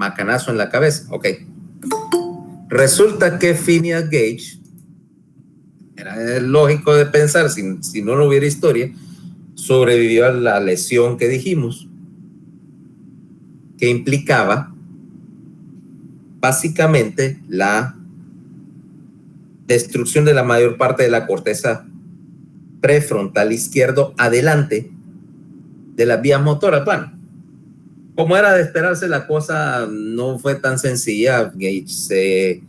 macanazo en la cabeza. Ok. Resulta que Phineas Gage, era lógico de pensar, si no hubiera historia, sobrevivió a la lesión que dijimos, que implicaba básicamente la destrucción de la mayor parte de la corteza prefrontal izquierdo adelante de las vías motoras. Bueno, como era de esperarse, la cosa no fue tan sencilla. Gage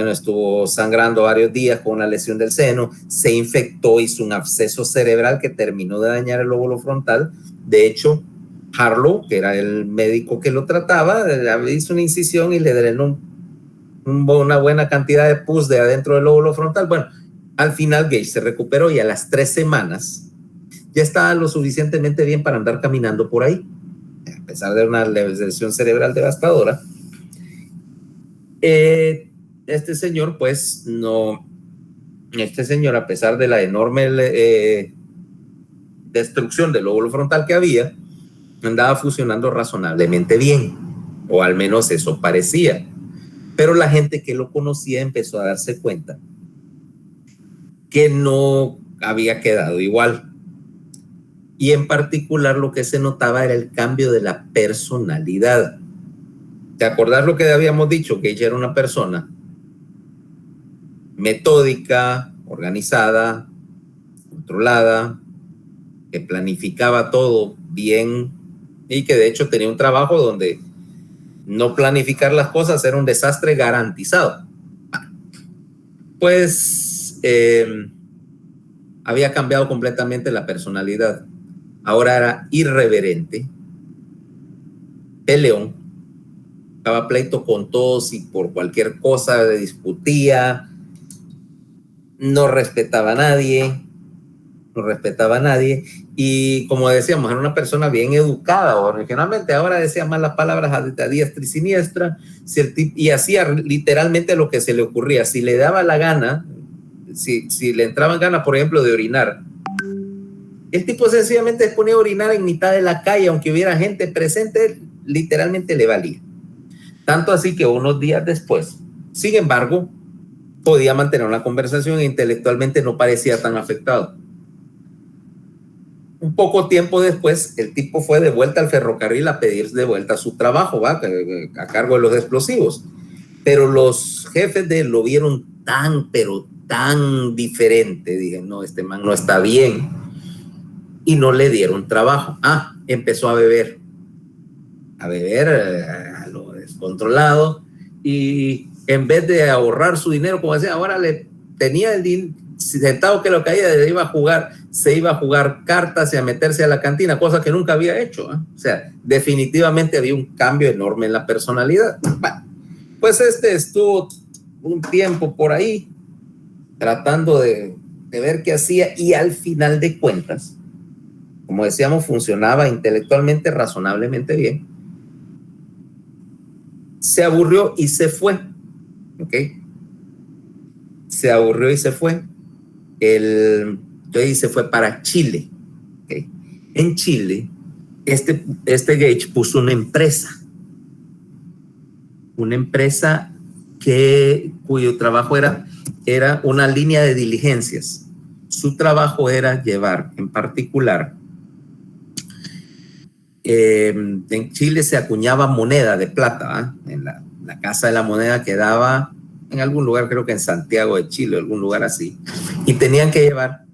estuvo sangrando varios días con una lesión del seno, se infectó, hizo un absceso cerebral que terminó de dañar el lóbulo frontal. De hecho, Harlow, que era el médico que lo trataba, hizo una incisión y le drenó una buena cantidad de pus de adentro del lóbulo frontal. Bueno, al final Gage se recuperó y a las 3 semanas ya estaba lo suficientemente bien para andar caminando por ahí, a pesar de una lesión cerebral devastadora. Este señor, pues, no, a pesar de la enorme destrucción del lóbulo frontal que había, andaba funcionando razonablemente bien, o al menos eso parecía. Pero la gente que lo conocía empezó a darse cuenta que no había quedado igual. Y en particular lo que se notaba era el cambio de la personalidad. ¿Te acordás lo que habíamos dicho? Que ella era una persona metódica, organizada, controlada, que planificaba todo bien y que de hecho tenía un trabajo donde no planificar las cosas era un desastre garantizado. Pues había cambiado completamente la personalidad. Ahora era irreverente, peleón, daba pleito con todos y por cualquier cosa discutía, no respetaba a nadie, y como decíamos, era una persona bien educada originalmente. Ahora decía malas palabras a diestra y siniestra, y hacía literalmente lo que se le ocurría. Si le daba la gana, si le entraban ganas, por ejemplo, de orinar, el tipo sencillamente se ponía a orinar en mitad de la calle, aunque hubiera gente presente, literalmente le valía. Tanto así que unos días después, sin embargo, podía mantener una conversación e intelectualmente no parecía tan afectado. Un poco tiempo después, el tipo fue de vuelta al ferrocarril a pedir de vuelta su trabajo, ¿va? A cargo de los explosivos. Pero los jefes de él lo vieron pero tan diferente. Dije, no, este man no está bien. Y no le dieron trabajo. Empezó a beber a lo descontrolado. Y en vez de ahorrar su dinero, como decía, ahora le tenía el centavo que lo caía, se iba a jugar cartas y a meterse a la cantina, cosa que nunca había hecho. O sea, definitivamente había un cambio enorme en la personalidad. Bueno, pues estuvo un tiempo por ahí tratando de ver qué hacía, y al final de cuentas, como decíamos, funcionaba intelectualmente razonablemente bien. Se aburrió y se fue. ¿Ok? Se aburrió y se fue. Entonces se fue para Chile. ¿Okay? En Chile, este Gage puso una empresa cuyo trabajo era una línea de diligencias. Su trabajo era llevar, en particular, en Chile se acuñaba moneda de plata, en la Casa de la Moneda quedaba en algún lugar, creo que en Santiago de Chile, algún lugar así, y tenían que llevar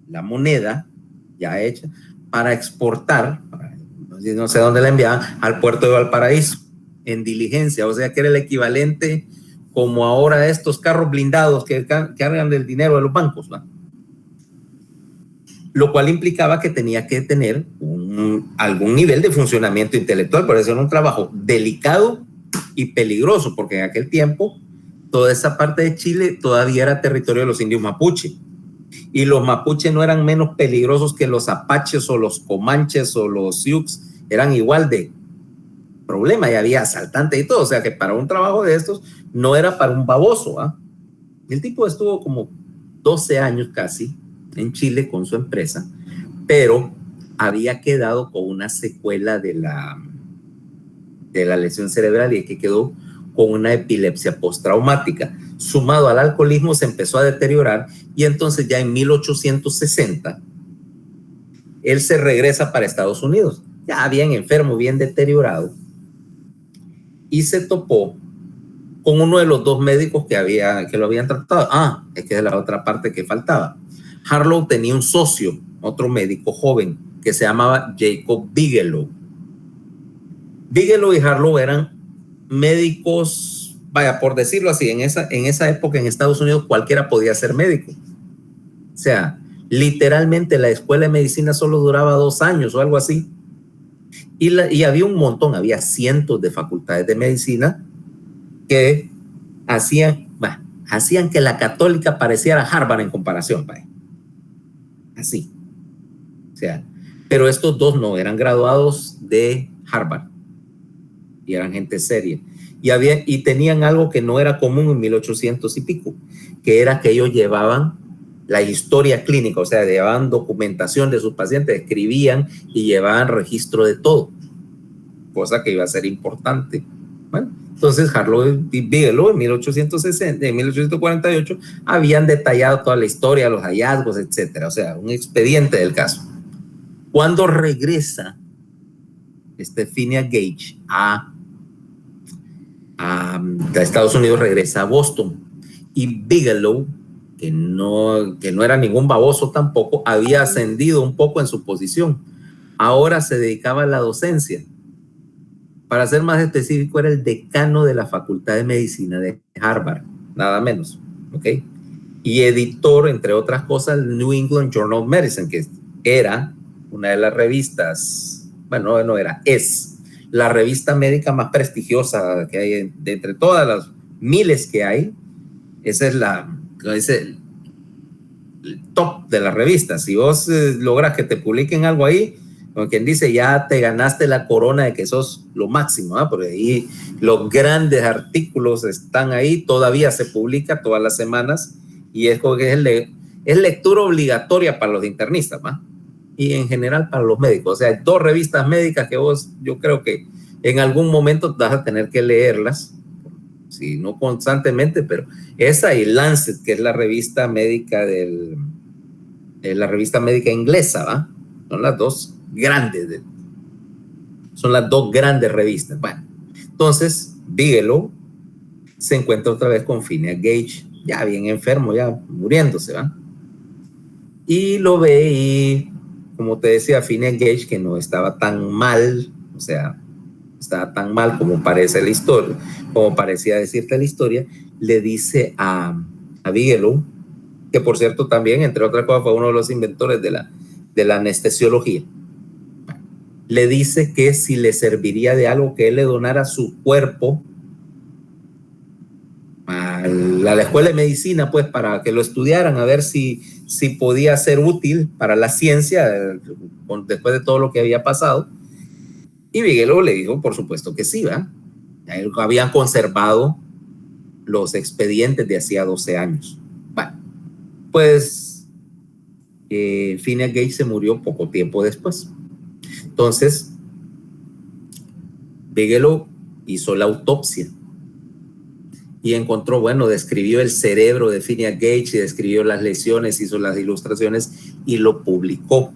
la moneda ya hecha para exportar, no sé dónde la enviaban, al puerto de Valparaíso en diligencia. O sea que era el equivalente como ahora estos carros blindados que cargan del dinero de los bancos, ¿va? Lo cual implicaba que tenía que tener algún nivel de funcionamiento intelectual. Por eso era un trabajo delicado y peligroso, porque en aquel tiempo toda esa parte de Chile todavía era territorio de los indios mapuche, y los mapuches no eran menos peligrosos que los apaches o los comanches o los sioux, eran igual de problema, y había asaltantes y todo. O sea que para un trabajo de estos no era para un baboso. El tipo estuvo como 12 años casi en Chile con su empresa, pero había quedado con una secuela de de la lesión cerebral y que quedó con una epilepsia postraumática. Sumado al alcoholismo se empezó a deteriorar y entonces ya en 1860 él se regresa para Estados Unidos, ya bien enfermo, bien deteriorado, y se topó con uno de los dos médicos que lo habían tratado. Es que es la otra parte que faltaba. Harlow tenía un socio, otro médico joven, que se llamaba Jacob Bigelow. Bigelow y Harlow eran médicos, vaya, por decirlo así, en esa época en Estados Unidos cualquiera podía ser médico. O sea, literalmente la escuela de medicina solo duraba 2 años o algo así. Y había un montón, había cientos de facultades de medicina que hacían que la católica pareciera Harvard en comparación. Así. O sea, pero estos dos no eran graduados de Harvard y eran gente seria. Y tenían algo que no era común en 1800 y pico, que era que ellos llevaban la historia clínica, o sea, llevaban documentación de sus pacientes, escribían y llevaban registro de todo, cosa que iba a ser importante. Bueno, entonces Harlow y Bigelow en 1848 habían detallado toda la historia, los hallazgos, etcétera, o sea, un expediente del caso. Cuando regresa Phineas Gage a Estados Unidos, regresa a Boston, y Bigelow, que no era ningún baboso tampoco, había ascendido un poco en su posición. Ahora se dedicaba a la docencia. Para ser más específico, era el decano de la Facultad de Medicina de Harvard, nada menos, ¿ok? Y editor, entre otras cosas, el New England Journal of Medicine, que era una de las revistas, bueno, no era, es la revista médica más prestigiosa que hay de entre todas las miles que hay. Esa es el top de la revista. Si vos logras que te publiquen algo ahí, como quien dice, ya te ganaste la corona de que sos lo máximo, ¿eh? Porque ahí los grandes artículos están ahí, todavía se publica todas las semanas y es como que es lectura obligatoria para los internistas, ¿eh? Y en general para los médicos. O sea, hay 2 revistas médicas que yo creo que en algún momento vas a tener que leerlas, si no constantemente, pero esa y Lancet, que es la revista médica la revista médica inglesa, ¿va? Son las 2 grandes, son las 2 grandes revistas. Bueno, entonces Bigelow se encuentra otra vez con Phineas Gage, ya bien enfermo, ya muriéndose, ¿va? Y lo ve y, como te decía, Phineas Gage, que no estaba tan mal, o sea, estaba tan mal como parece la historia, como parecía decirte la historia, le dice a Bigelow, que por cierto también, entre otras cosas, fue uno de los inventores de la anestesiología, le dice que si le serviría de algo que él le donara su cuerpo a la escuela de medicina, pues para que lo estudiaran, a ver si podía ser útil para la ciencia después de todo lo que había pasado. Y Bigelow le dijo, por supuesto que sí, ¿verdad? Habían conservado los expedientes de hacía 12 años. Bueno, pues Phineas Gage se murió poco tiempo después. Entonces, Bigelow hizo la autopsia y encontró, describió el cerebro de Phineas Gage y describió las lesiones, hizo las ilustraciones y lo publicó.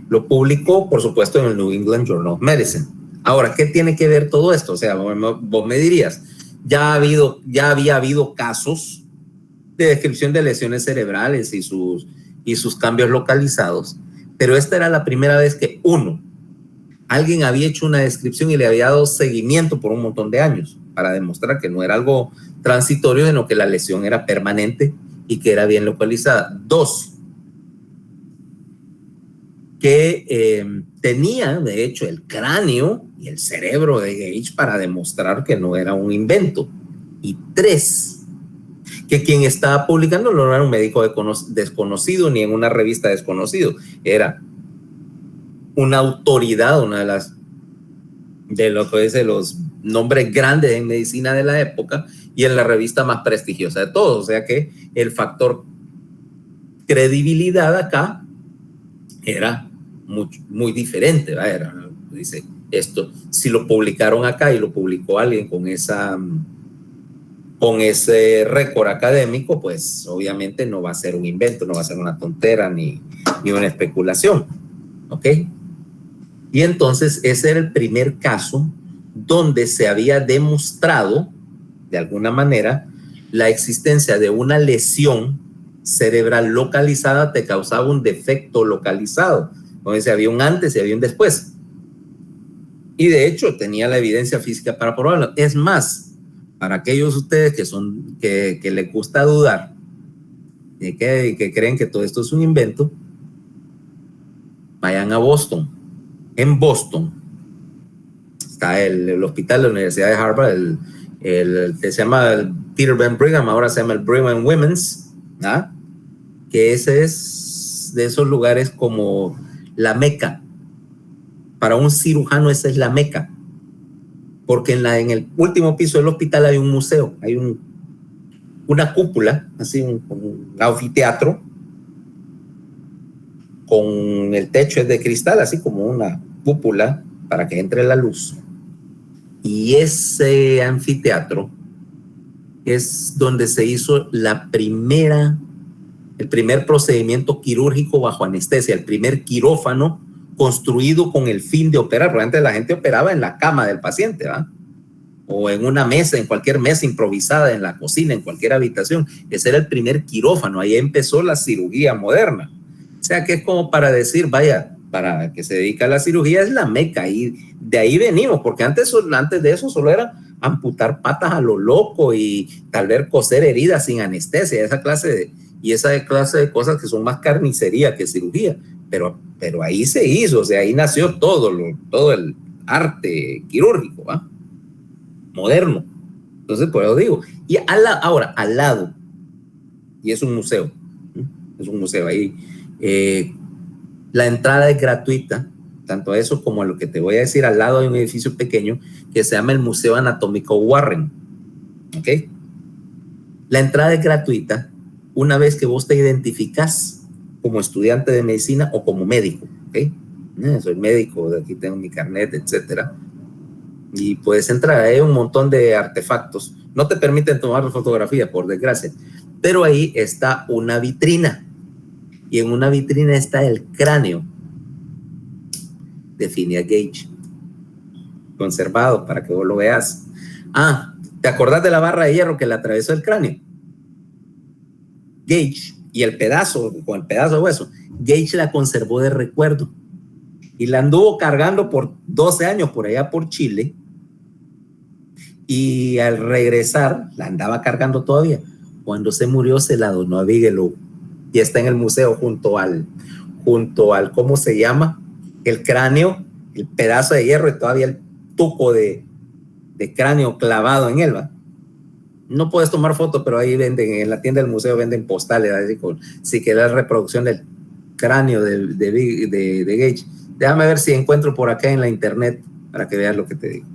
Lo publicó, por supuesto, en el New England Journal of Medicine. Ahora, ¿qué tiene que ver todo esto? O sea, vos me dirías, ya había habido casos de descripción de lesiones cerebrales y sus cambios localizados, pero esta era la primera vez que alguien había hecho una descripción y le había dado seguimiento por un montón de años para demostrar que no era algo transitorio, sino que la lesión era permanente y que era bien localizada. 2, que tenía, de hecho, el cráneo y el cerebro de Gage para demostrar que no era un invento. Y 3, que quien estaba publicando no era un médico desconocido ni en una revista desconocido, era una autoridad, una de lo que es los nombres grandes en medicina de la época y en la revista más prestigiosa de todos. O sea que el factor credibilidad acá era muy diferente, ¿verdad? Esto, si lo publicaron acá y lo publicó alguien con ese récord académico, pues obviamente no va a ser un invento, no va a ser una tontera ni una especulación, ¿ok? Y entonces ese era el primer caso donde se había demostrado, de alguna manera, la existencia de una lesión cerebral localizada te causaba un defecto localizado. Entonces había un antes y había un después. Y de hecho tenía la evidencia física para probarlo. Es más, para aquellos de ustedes que les gusta dudar y que creen que todo esto es un invento, vayan a Boston. En Boston está el hospital de la Universidad de Harvard, el que se llama el Peter Ben Brigham, ahora se llama el Brigham Women's, ¿ah? Que ese es de esos lugares como la meca. Para un cirujano esa es la meca, porque en el último piso del hospital hay un museo, hay una cúpula, así un anfiteatro, con el techo es de cristal, así como una cúpula para que entre la luz. Y ese anfiteatro es donde se hizo el primer procedimiento quirúrgico bajo anestesia, el primer quirófano construido con el fin de operar. Porque antes la gente operaba en la cama del paciente, ¿verdad? O en una mesa, en cualquier mesa improvisada, en la cocina, en cualquier habitación. Ese era el primer quirófano, ahí empezó la cirugía moderna. O sea que es como para decir, vaya, para que se dedica a la cirugía es la meca, y de ahí venimos, porque antes de eso solo era amputar patas a lo loco y tal vez coser heridas sin anestesia, esa clase de cosas que son más carnicería que cirugía, pero ahí se hizo, o sea, ahí nació todo el arte quirúrgico, ¿va? Moderno. Entonces, por eso digo, y ahora, al lado, y es un museo ahí, la entrada es gratuita, tanto a eso como a lo que te voy a decir. Al lado hay un edificio pequeño que se llama el Museo Anatómico Warren, ¿ok? La entrada es gratuita una vez que vos te identificas como estudiante de medicina o como médico, ¿ok? Soy médico, de aquí tengo mi carnet, etcétera. Y puedes entrar, hay un montón de artefactos. No te permiten tomar fotografía, por desgracia, pero ahí está una vitrina, y en una vitrina está el cráneo de Phineas Gage, conservado para que vos lo veas. ¿Te acordás de la barra de hierro que le atravesó el cráneo? Gage, y con el pedazo de hueso, Gage la conservó de recuerdo y la anduvo cargando por 12 años por allá por Chile, y al regresar la andaba cargando todavía. Cuando se murió se la donó a Bigelow y está en el museo junto al ¿cómo se llama? El cráneo, el pedazo de hierro y todavía el tuco de cráneo clavado en él, ¿va? No puedes tomar fotos, pero ahí venden, en la tienda del museo venden postales, así con, si quieres reproducción del cráneo de Gage. Déjame ver si encuentro por acá en la internet para que veas lo que te digo.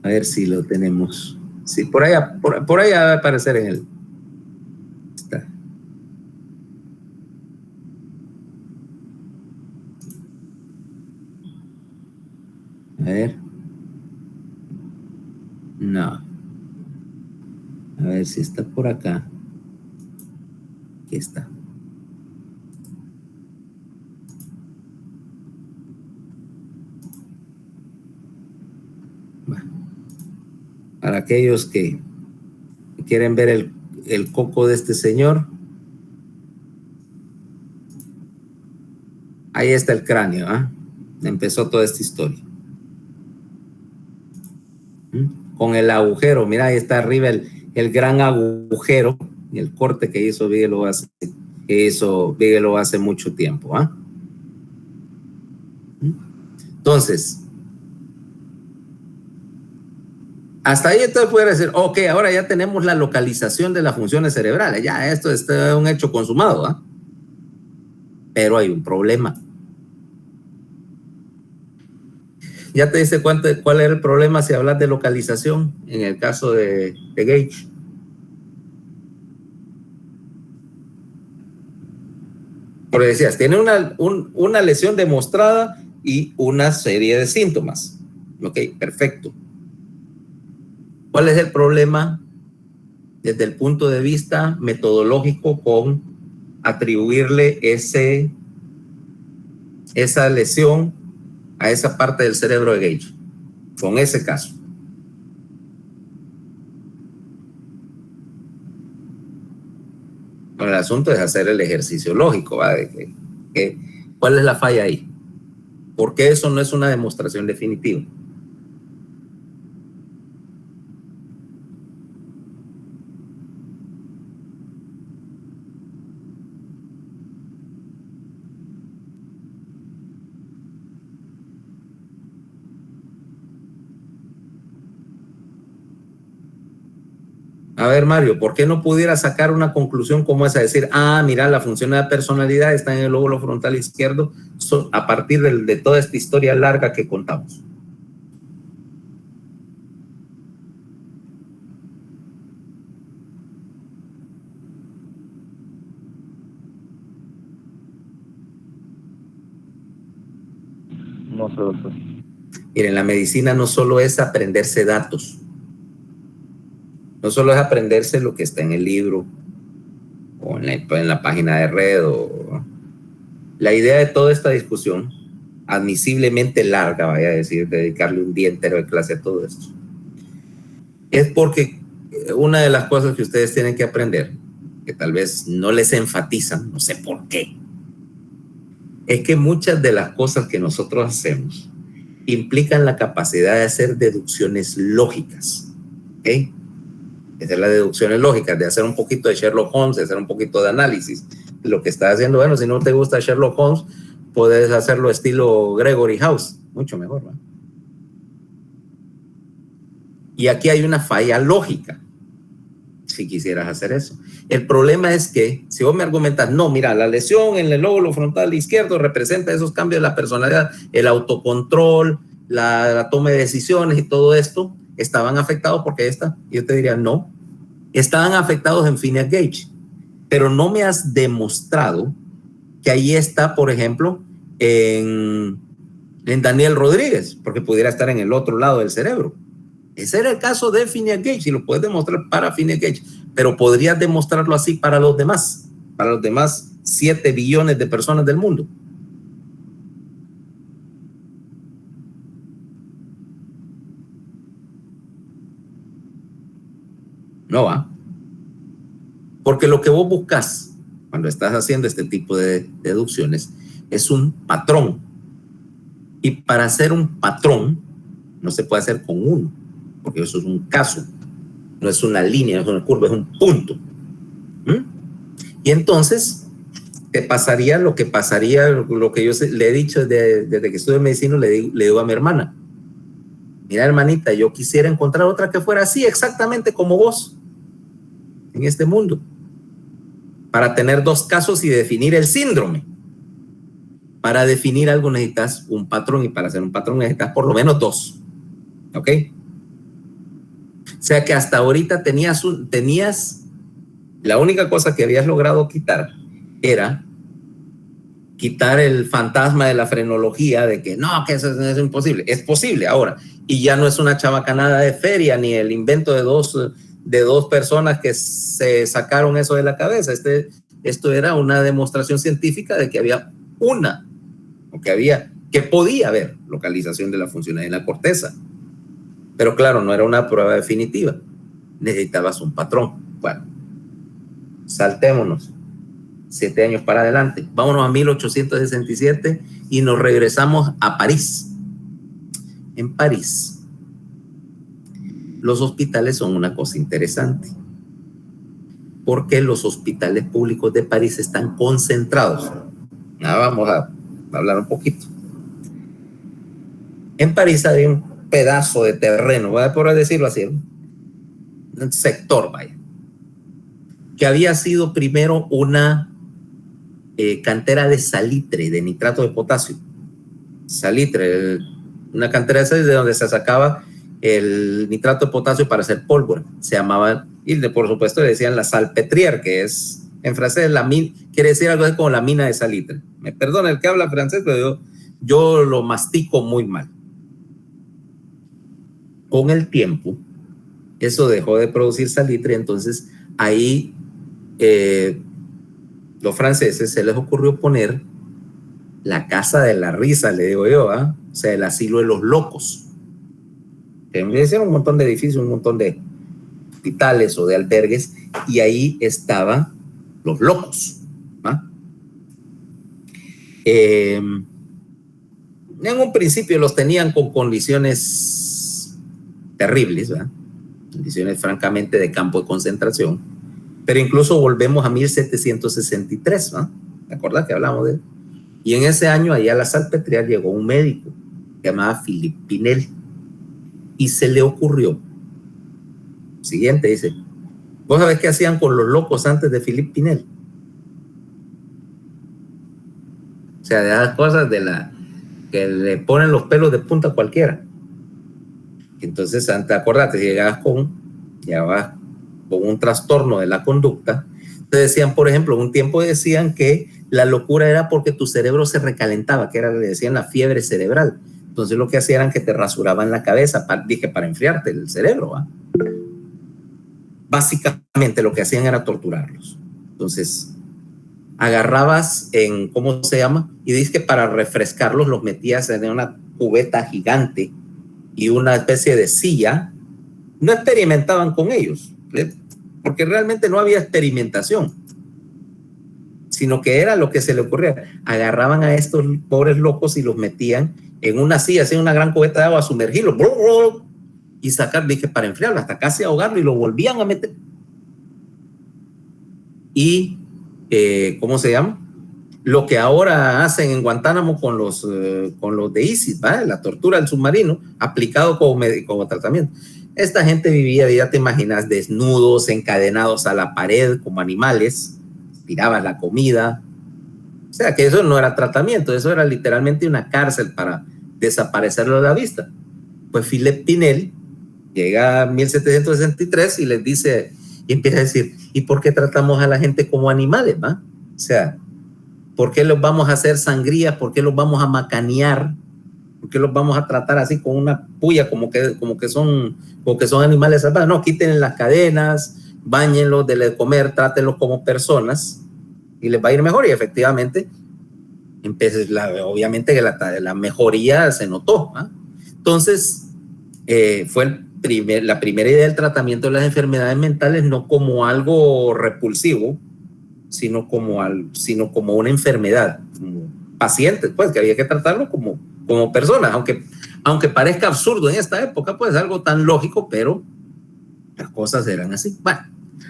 A ver si lo tenemos. Sí, por allá va a aparecer en el. Está. A ver. No. A ver si está por acá. Aquí está. Bueno. Para aquellos que quieren ver el coco de este señor, ahí está el cráneo, ¿ah? Empezó toda esta historia. Con el agujero, mira, ahí está arriba el gran agujero y el corte que hizo Bigelow hace mucho tiempo, ¿ah? Entonces, hasta ahí entonces puede decir, ok, ahora ya tenemos la localización de las funciones cerebrales, ya esto es un hecho consumado, ¿ah? Pero hay un problema. ¿Ya te diste cuenta de cuál era el problema si hablas de localización en el caso de Gage? Porque decías, tiene una lesión demostrada y una serie de síntomas. Ok, perfecto. ¿Cuál es el problema desde el punto de vista metodológico con atribuirle esa lesión a esa parte del cerebro de Gage? Con ese caso. Bueno, el asunto es hacer el ejercicio lógico, ¿va? ¿Cuál es la falla ahí? ¿Por qué eso no es una demostración definitiva? A ver, Mario, ¿por qué no pudiera sacar una conclusión como esa? Decir, mira, la función de la personalidad está en el lóbulo frontal izquierdo a partir de toda esta historia larga que contamos. No sé, doctor. Miren, la medicina no solo es aprenderse datos, no solo es aprenderse lo que está en el libro o en la página de red. La idea de toda esta discusión, admisiblemente larga, vaya a decir, dedicarle un día entero de clase a todo esto, es porque una de las cosas que ustedes tienen que aprender, que tal vez no les enfatizan, no sé por qué, es que muchas de las cosas que nosotros hacemos implican la capacidad de hacer deducciones lógicas. ¿Okay? Hacer las deducciones lógicas, de hacer un poquito de Sherlock Holmes, de hacer un poquito de análisis. Lo que está haciendo, bueno, si no te gusta Sherlock Holmes, puedes hacerlo estilo Gregory House, mucho mejor, ¿no? Y aquí hay una falla lógica, si quisieras hacer eso. El problema es que, si vos me argumentas, no, mira, la lesión en el lóbulo frontal izquierdo representa esos cambios de la personalidad, el autocontrol, la toma de decisiones y todo esto, estaban afectados porque yo te diría, no, estaban afectados en Phineas Gage, pero no me has demostrado que ahí está, por ejemplo, en Daniel Rodríguez, porque pudiera estar en el otro lado del cerebro. Ese era el caso de Phineas Gage, y lo puedes demostrar para Phineas Gage, pero podrías demostrarlo así para los demás 7 billones de personas del mundo. No va. Porque lo que vos buscas cuando estás haciendo este tipo de deducciones es un patrón. Y para hacer un patrón no se puede hacer con uno, porque eso es un caso, no es una línea, no es una curva, es un punto. Y entonces te pasaría lo que yo le he dicho desde que estudio medicina, le digo a mi hermana, mira, hermanita, yo quisiera encontrar otra que fuera así, exactamente como vos, en este mundo, para tener 2 casos y definir el síndrome. Para definir algo necesitas un patrón, y para hacer un patrón necesitas por lo menos 2. ¿Ok? O sea que hasta ahorita tenías la única cosa que habías logrado quitar era quitar el fantasma de la frenología, de que no, que eso es imposible. Es posible ahora. Y ya no es una chabacanada de feria, ni el invento de dos personas que se sacaron eso de la cabeza. Esto era una demostración científica de que había que podía haber localización de la funcionalidad en la corteza. Pero claro, no era una prueba definitiva. Necesitabas un patrón. Bueno, saltémonos 7 años para adelante. Vámonos a 1867 y nos regresamos a París. En París, los hospitales son una cosa interesante, porque los hospitales públicos de París están concentrados. Vamos a hablar un poquito. En París hay un pedazo de terreno, voy a poder decirlo así, un sector, vaya, que había sido primero una cantera de salitre, de nitrato de potasio. Salitre, una cantera de salitre de donde se sacaba el nitrato de potasio para hacer pólvora. Se llamaba, y por supuesto le decían la salpêtrière, que es En francés, quiere decir algo así como la mina de salitre. Me perdona el que habla francés, pero yo lo mastico muy mal. Con el tiempo, eso dejó de producir salitre, entonces ahí los franceses se les ocurrió poner la casa de la risa, le digo yo, o sea, el asilo de los locos. Hicieron un montón de edificios, un montón de hospitales o de albergues, y ahí estaban los locos. En un principio los tenían con condiciones terribles, ¿verdad? Condiciones francamente de campo de concentración, pero incluso volvemos a 1763, ¿no? ¿Te acuerdas que hablamos de él? Y en ese año allá a la Salpêtrière llegó un médico llamado Philippe Pinel y se le ocurrió siguiente, dice, ¿vos sabés qué hacían con los locos antes de Philippe Pinel? O sea, de las cosas que le ponen los pelos de punta a cualquiera. Entonces, acordate, si llegabas con un trastorno de la conducta, te decían, por ejemplo, un tiempo decían que la locura era porque tu cerebro se recalentaba, que le decían la fiebre cerebral. Entonces lo que hacían era que te rasuraban la cabeza, para enfriarte el cerebro, ¿va? Básicamente lo que hacían era torturarlos. Entonces agarrabas ¿cómo se llama? Y dices que para refrescarlos los metías en una cubeta gigante y una especie de silla. No experimentaban con ellos, porque realmente no había experimentación, sino que era lo que se le ocurría. Agarraban a estos pobres locos y los metían en una silla, así en una gran cubeta de agua, sumergirlos y sacar, dije, para enfriarlo, hasta casi ahogarlo, y lo volvían a meter. Y, ¿cómo se llama? Lo que ahora hacen en Guantánamo con los de ISIS, ¿vale? La tortura del submarino, aplicado como tratamiento. Esta gente vivía, ya te imaginas, desnudos, encadenados a la pared como animales, tiraban la comida. O sea, que eso no era tratamiento, eso era literalmente una cárcel para desaparecerlo de la vista. Pues Philippe Pinel llega a 1763 y les dice, y empieza a decir, ¿y por qué tratamos a la gente como animales, va? O sea, ¿por qué los vamos a hacer sangría? ¿Por qué los vamos a macanear? ¿Por qué los vamos a tratar así con una puya como que son animales salvajes? No, quiten las cadenas, báñenlos, denles de comer, trátenlos como personas y les va a ir mejor. Y efectivamente, obviamente que la mejoría se notó, ¿eh? Entonces, fue la primera idea del tratamiento de las enfermedades mentales, no como algo repulsivo, sino como una enfermedad, como pacientes, pues, que había que tratarlo como personas, aunque parezca absurdo en esta época, pues algo tan lógico, pero las cosas eran así. Bueno,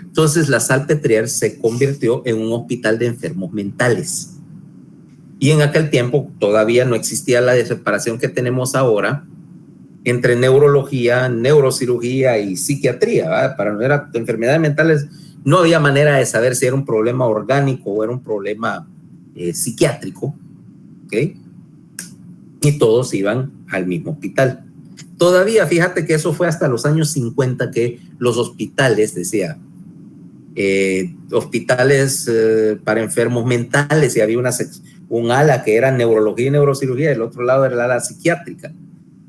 entonces la Salpêtrière se convirtió en un hospital de enfermos mentales. Y en aquel tiempo todavía no existía la separación que tenemos ahora entre neurología, neurocirugía y psiquiatría, ¿verdad? Para no era enfermedades mentales, no había manera de saber si era un problema orgánico o era un problema psiquiátrico, ¿ok? Y todos iban al mismo hospital. Todavía, fíjate que eso fue hasta los años 50 que los hospitales, decía, hospitales para enfermos mentales, y había un ala que era neurología y neurocirugía, y el otro lado era el ala psiquiátrica.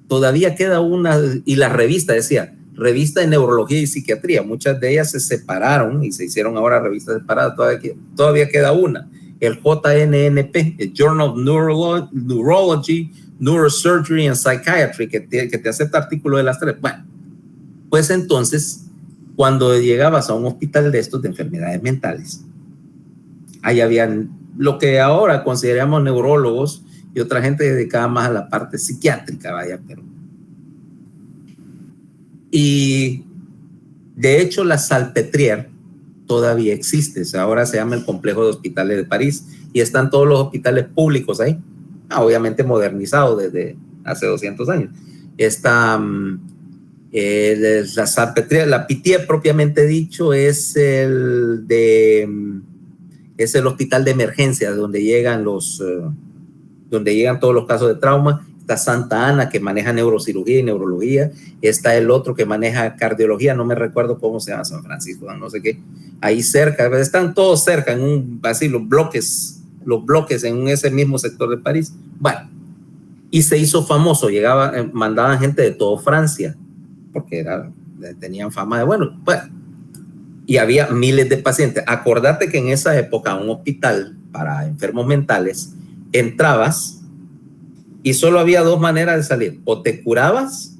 Todavía queda una, y la revista decía, revista de neurología y psiquiatría, muchas de ellas se separaron y se hicieron ahora revistas separadas, todavía queda una, el JNNP, el Journal of Neurology, Neurosurgery and Psychiatry, que te acepta artículos de las tres. Bueno, pues entonces, cuando llegabas a un hospital de estos de enfermedades mentales, ahí habían lo que ahora consideramos neurólogos y otra gente dedicada más a la parte psiquiátrica, vaya, pero. Y de hecho la Salpêtrière todavía existe, o sea, ahora se llama el Complejo de Hospitales de París y están todos los hospitales públicos ahí, obviamente modernizados desde hace 200 años. Está la Salpêtrière, la Pitié propiamente dicho es el hospital de emergencia donde llegan todos los casos de trauma, Está Santa Ana, que maneja neurocirugía y neurología. Está el otro que maneja cardiología, no me recuerdo cómo se llama, San Francisco, no sé qué. Ahí cerca, están todos cerca, así los bloques en ese mismo sector de París. Bueno, y se hizo famoso, mandaban gente de toda Francia, porque tenían fama de bueno. Y había miles de pacientes. Acordate que en esa época un hospital para enfermos mentales, entrabas y solo había dos maneras de salir: o te curabas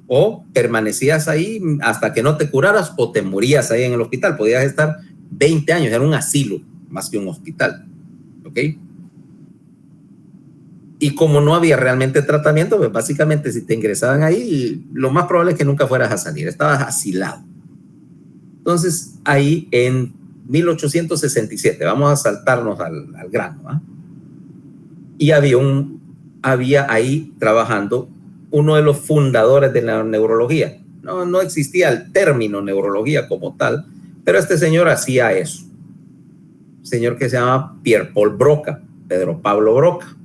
o permanecías ahí hasta que no te curaras, o te morías ahí en el hospital. Podías estar 20 años, era un asilo más que un hospital, ¿ok? Y como no había realmente tratamiento, pues básicamente si te ingresaban ahí, lo más probable es que nunca fueras a salir, estabas asilado. Entonces ahí en 1867, vamos a saltarnos al grano, ¿eh? Y había ahí trabajando uno de los fundadores de la neurología. No existía el término neurología como tal, pero este señor hacía eso. Un señor que se llama Pierre-Paul Broca, Pedro Pablo Broca.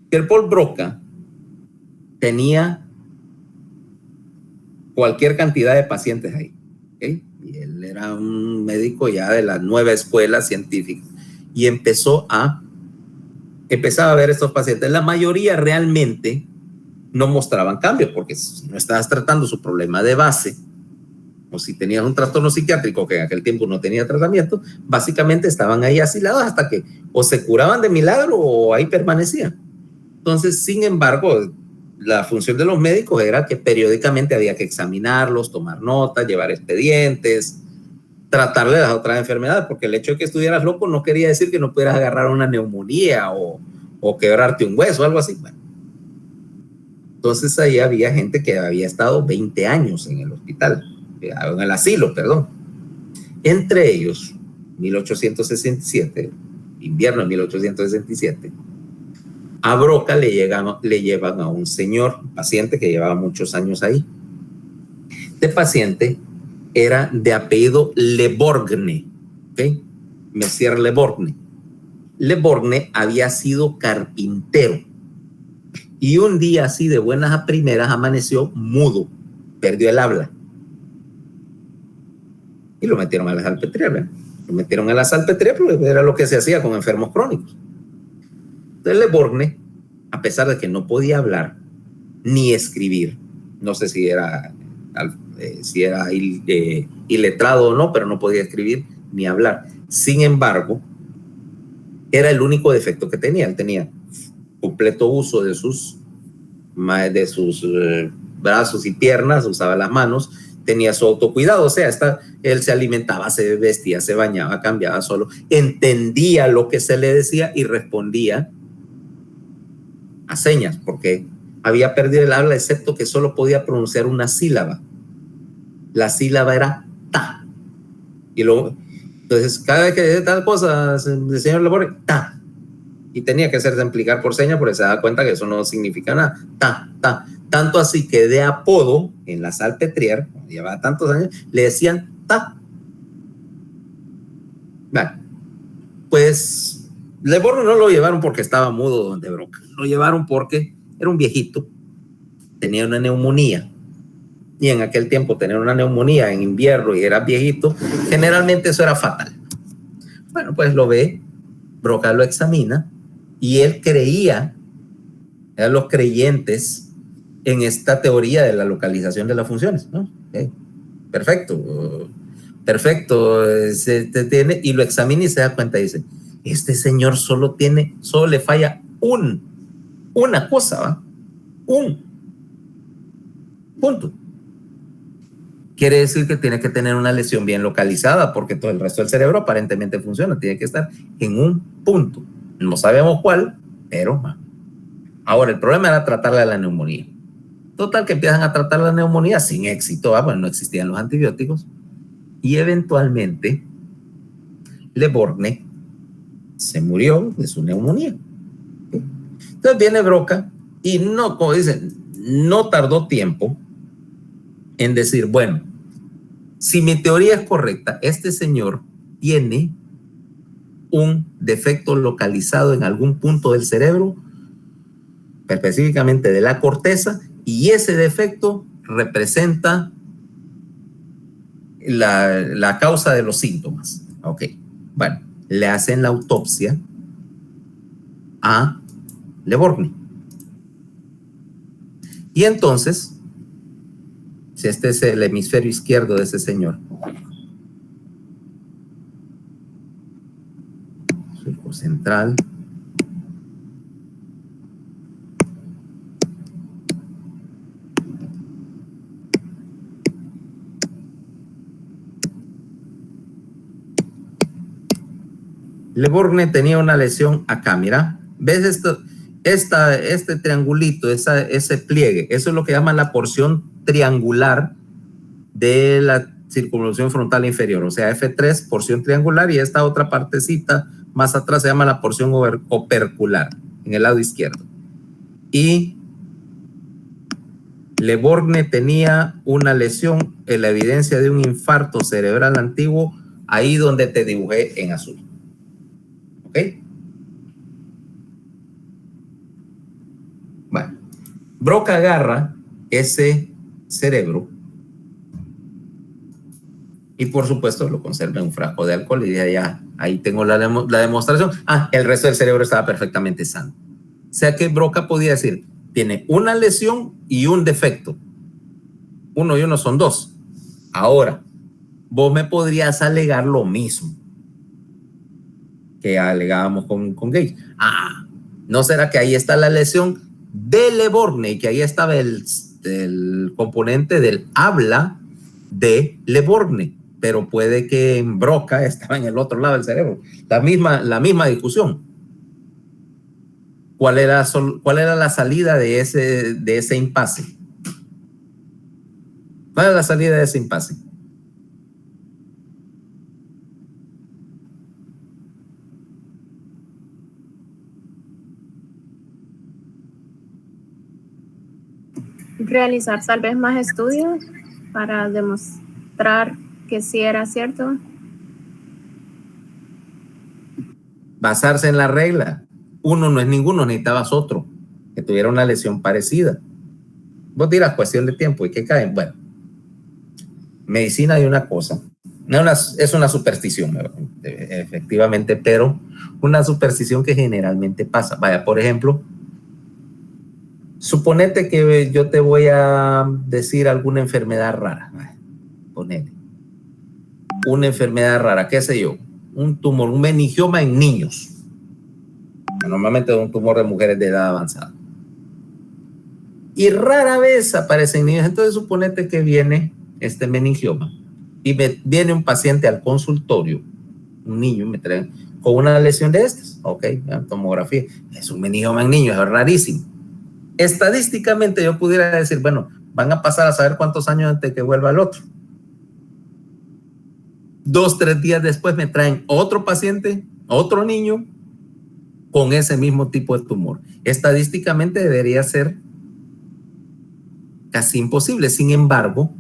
Pierre-Paul Broca tenía cualquier cantidad de pacientes ahí, ¿okay? Y él era un médico ya de la nueva escuela científica y empezaba a ver estos pacientes. La mayoría realmente no mostraban cambios, porque si no estabas tratando su problema de base, o si tenías un trastorno psiquiátrico que en aquel tiempo no tenía tratamiento, básicamente estaban ahí asilados hasta que o se curaban de milagro o ahí permanecían. Entonces, sin embargo, la función de los médicos era que periódicamente había que examinarlos, tomar notas, llevar expedientes, tratar de las otras enfermedades, porque el hecho de que estuvieras loco no quería decir que no pudieras agarrar una neumonía o quebrarte un hueso o algo así. Bueno, entonces ahí había gente que había estado 20 años en el hospital, en el asilo, perdón. Entre ellos, 1867, invierno de 1867, a Broca le llevan a un señor, un paciente que llevaba muchos años ahí. Este paciente era de apellido Le Borgne, ¿ok? Monsieur Le Borgne. Le Borgne había sido carpintero y un día así de buenas a primeras amaneció mudo, perdió el habla y lo metieron a la salpetría, ¿verdad? Lo metieron a la salpetría porque era lo que se hacía con enfermos crónicos. Entonces Le Borgne, a pesar de que no podía hablar ni escribir, no sé si era iletrado o no, pero no podía escribir ni hablar. Sin embargo, era el único defecto que tenía. Él tenía completo uso de sus brazos y piernas, usaba las manos, tenía su autocuidado, o sea, él se alimentaba, se vestía, se bañaba, cambiaba solo, entendía lo que se le decía y respondía a señas, porque había perdido el habla, excepto que solo podía pronunciar una sílaba. La sílaba era ta. Entonces, cada vez que decía tal cosa, el señor Le Borgne, ta. Y tenía que hacerse explicar por señas, porque se daba cuenta que eso no significa nada. Ta, ta. Tanto así que de apodo, en la Salpêtrière, llevaba tantos años, le decían ta. Bueno, pues Le Borgne no lo llevaron porque estaba mudo donde Broca. Lo llevaron porque era un viejito, tenía una neumonía. Y en aquel tiempo tener una neumonía en invierno y era viejito, generalmente eso era fatal. Bueno, pues lo ve, Broca lo examina y él eran los creyentes en esta teoría de la localización de las funciones, ¿no? Okay. Perfecto, y lo examina y se da cuenta y dice, este señor solo le falla una cosa, ¿va? Un punto. Quiere decir que tiene que tener una lesión bien localizada, porque todo el resto del cerebro aparentemente funciona, tiene que estar en un punto. No sabemos cuál, pero ahora el problema era tratarle a la neumonía. Total que empiezan a tratar la neumonía sin éxito, bueno, no existían los antibióticos y eventualmente Le Borgne se murió de su neumonía. Entonces viene Broca y no, como dicen, no tardó tiempo en decir, bueno, si mi teoría es correcta, este señor tiene un defecto localizado en algún punto del cerebro específicamente de la corteza, y ese defecto representa la causa de los síntomas. Ok, bueno, le hacen la autopsia a Le Borgne. Y entonces, si este es el hemisferio izquierdo de ese señor, surco central, Le Borgne tenía una lesión acá, mira, ¿ves esto? Este triangulito, ese pliegue, eso es lo que llaman la porción triangular de la circunvolución frontal inferior, o sea, F3, porción triangular, y esta otra partecita más atrás se llama la porción opercular, en el lado izquierdo. Y Le Borgne tenía una lesión, en la evidencia de un infarto cerebral antiguo, ahí donde te dibujé en azul. ¿Ok? Bueno, Broca agarra ese cerebro y por supuesto lo conserva en un frasco de alcohol y ya ahí tengo la demostración. El resto del cerebro estaba perfectamente sano. O sea que Broca podía decir, tiene una lesión y un defecto. Uno y uno son dos. Ahora, vos me podrías alegar lo mismo que alegábamos con Gage. ¿No será que ahí está la lesión de Le Borgne y que ahí estaba el componente del habla de Le Borgne? Pero puede que en Broca estaba en el otro lado del cerebro. La misma discusión. ¿Cuál era la salida de ese impasse? ¿Cuál era la salida de ese impasse? Realizar tal vez más estudios para demostrar que sí era cierto. Basarse en la regla. Uno no es ninguno, necesitabas otro que tuviera una lesión parecida. Vos dirás, cuestión de tiempo, ¿y qué caen? Bueno, medicina hay una cosa, es una superstición, efectivamente, pero una superstición que generalmente pasa. Vaya, por ejemplo, suponete que yo te voy a decir alguna enfermedad rara. Ponele. Una enfermedad rara, qué sé yo, un tumor, un meningioma en niños. Normalmente es un tumor de mujeres de edad avanzada. Y rara vez aparece en niños. Entonces suponete que viene este meningioma y viene un paciente al consultorio, un niño, me trae con una lesión de estas. Ok, tomografía. Es un meningioma en niños, es rarísimo. Estadísticamente yo pudiera decir, bueno, van a pasar a saber cuántos años antes que vuelva el otro. 2, 3 días después me traen otro paciente, otro niño, con ese mismo tipo de tumor. Estadísticamente debería ser casi imposible. Sin embargo,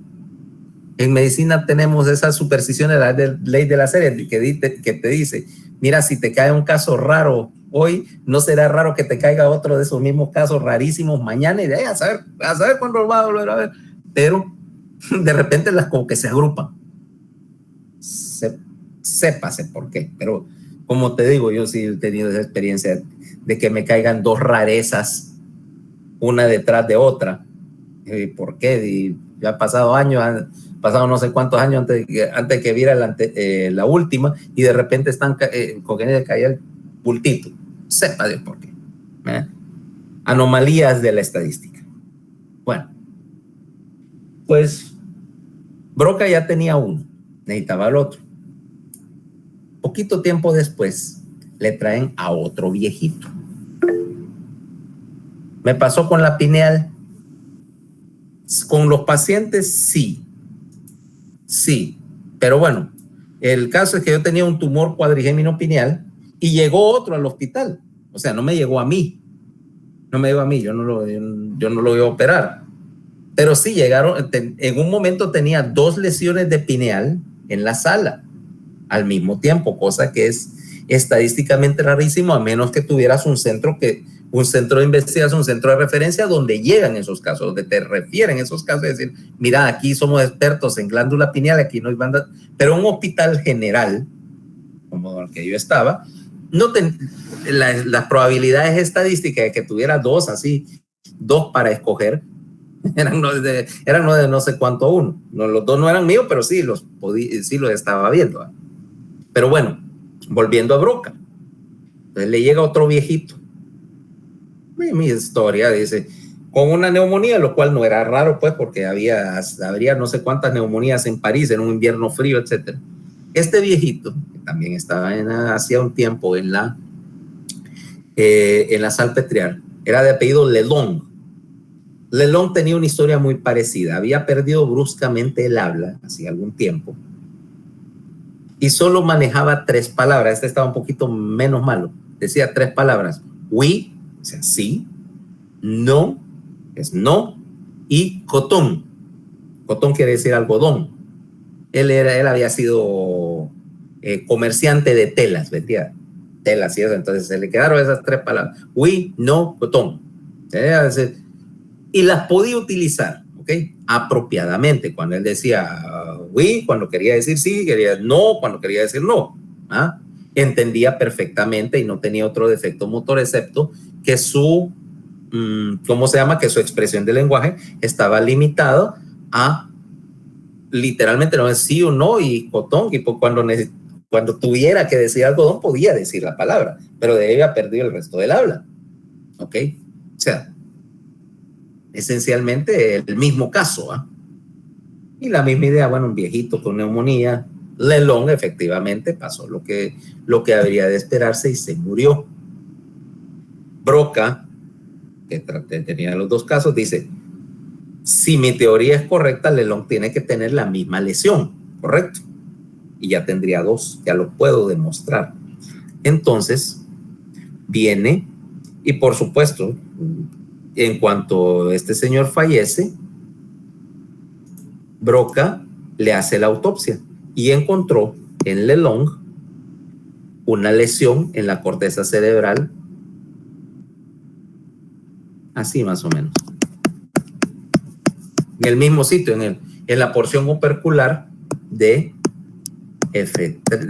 en medicina tenemos esa superstición de la ley de la serie que te dice, mira, si te cae un caso raro hoy, no será raro que te caiga otro de esos mismos casos rarísimos mañana y de ahí a saber cuándo lo va a volver a ver. Pero de repente las como que se agrupan. Sépase por qué, pero como te digo, yo sí he tenido esa experiencia de que me caigan dos rarezas una detrás de otra. ¿Por qué? Y ya ha pasado años, han pasado no sé cuántos años antes que viera la última y de repente están con que caía el bultito. Sepa Dios por qué. Anomalías de la estadística. Bueno, pues Broca ya tenía uno, necesitaba el otro. Poquito tiempo después le traen a otro viejito. Me pasó con la pineal. Con los pacientes sí, pero bueno, el caso es que yo tenía un tumor cuadrigémino pineal y llegó otro al hospital. O sea, no me llegó a mí, yo no lo iba a operar, pero sí llegaron. En un momento tenía 2 lesiones de pineal en la sala al mismo tiempo, cosa que es estadísticamente rarísimo, a menos que tuvieras un centro de investigación, un centro de referencia donde llegan esos casos, donde te refieren esos casos, es decir, mira, aquí somos expertos en glándula pineal, aquí no hay banda, pero un hospital general, como el que yo estaba, las probabilidades estadísticas de que tuviera dos para escoger, eran de no sé cuánto uno. No, los dos no eran míos, pero sí los estaba viendo. ¿eh? Pero bueno, volviendo a Broca. Entonces le llega otro viejito. Mi historia dice, con una neumonía, lo cual no era raro, pues, porque habría no sé cuántas neumonías en París en un invierno frío, etc. Este viejito, que también estaba hacía un tiempo en la Salpêtrière, era de apellido Lelong. Lelong tenía una historia muy parecida. Había perdido bruscamente el habla hace algún tiempo y solo manejaba 3 palabras. Este estaba un poquito menos malo. Decía 3 palabras. Oui, o sea, sí. No, es no. Y coton. Coton quiere decir algodón. Él había sido comerciante de telas, ¿verdad? Telas y eso. Entonces se le quedaron esas 3 palabras. Oui, no, coton. Y las podía utilizar, ¿ok? Apropiadamente. Cuando él decía oui, cuando quería decir sí, quería no, cuando quería decir no. ¿Ah? Entendía perfectamente y no tenía otro defecto motor excepto que su, ¿cómo se llama? Que su expresión de lenguaje estaba limitado a literalmente no es sí o no y cotón, y cuando tuviera que decir algodón podía decir la palabra, pero de ahí había perdido el resto del habla. ¿Ok? O sea, esencialmente el mismo caso. ¿eh? Y la misma idea, bueno, un viejito con neumonía, Lelong efectivamente pasó lo que habría de esperarse y se murió. Broca, que tenía los 2 casos, dice, si mi teoría es correcta, Lelong tiene que tener la misma lesión, ¿correcto? Y ya tendría 2, ya lo puedo demostrar. Entonces, viene y por supuesto, en cuanto este señor fallece, Broca le hace la autopsia y encontró en Lelong una lesión en la corteza cerebral, así más o menos, en el mismo sitio, en la porción opercular de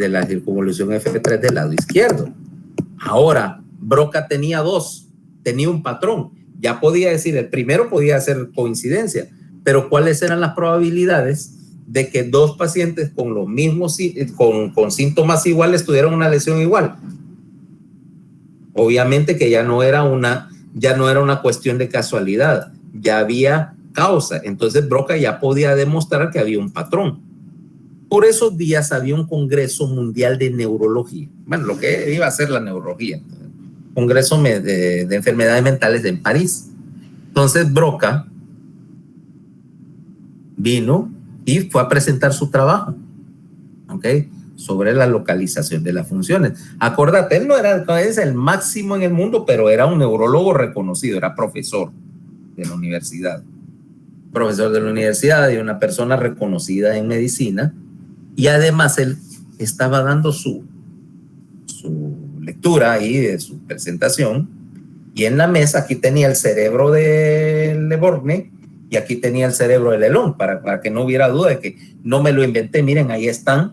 la circunvolución F3 del lado izquierdo. Ahora, Broca tenía 2, tenía un patrón. Ya podía decir, el primero podía ser coincidencia, pero ¿cuáles eran las probabilidades de que 2 pacientes con los mismos, con síntomas iguales tuvieran una lesión igual? Obviamente que ya no era una cuestión de casualidad, ya había causa. Entonces Broca ya podía demostrar que había un patrón. Por esos días había un congreso mundial de neurología. Bueno, lo que iba a ser la neurología. Congreso de enfermedades mentales en París. Entonces Broca vino y fue a presentar su trabajo, ¿ok? Sobre la localización de las funciones. Acordate, él no era el máximo en el mundo, pero era un neurólogo reconocido, era profesor de la universidad. Profesor de la universidad y una persona reconocida en medicina. Y además él estaba dando su lectura ahí de su presentación, y en la mesa aquí tenía el cerebro de Le Borgne y aquí tenía el cerebro de Lelong, para que no hubiera duda de que no me lo inventé. Miren, ahí están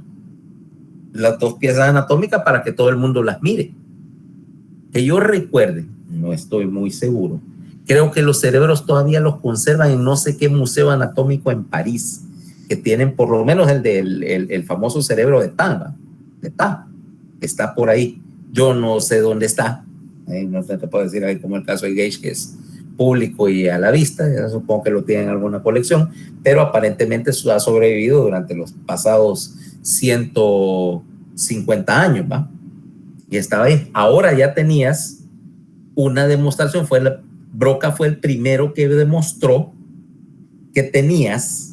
las 2 piezas anatómicas para que todo el mundo las mire. Que yo recuerde, no estoy muy seguro, creo que los cerebros todavía los conservan en no sé qué museo anatómico en París, que tienen por lo menos el famoso cerebro de Tanga, que está por ahí. Yo no sé dónde está, no te puedo decir ahí, como el caso de Gage, que es público y a la vista, ya supongo que lo tienen en alguna colección, pero aparentemente ha sobrevivido durante los pasados 150 años, ¿va? Y estaba ahí. Ahora ya tenías una demostración, Broca fue el primero que demostró que tenías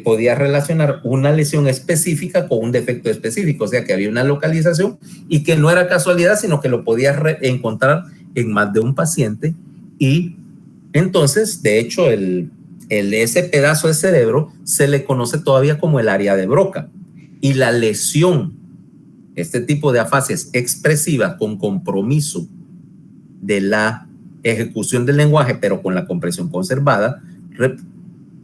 podía relacionar una lesión específica con un defecto específico, o sea que había una localización y que no era casualidad, sino que lo podías encontrar en más de un paciente. Y entonces, de hecho, ese pedazo de cerebro se le conoce todavía como el área de Broca. Y la lesión, este tipo de afasias expresivas con compromiso de la ejecución del lenguaje, pero con la compresión conservada,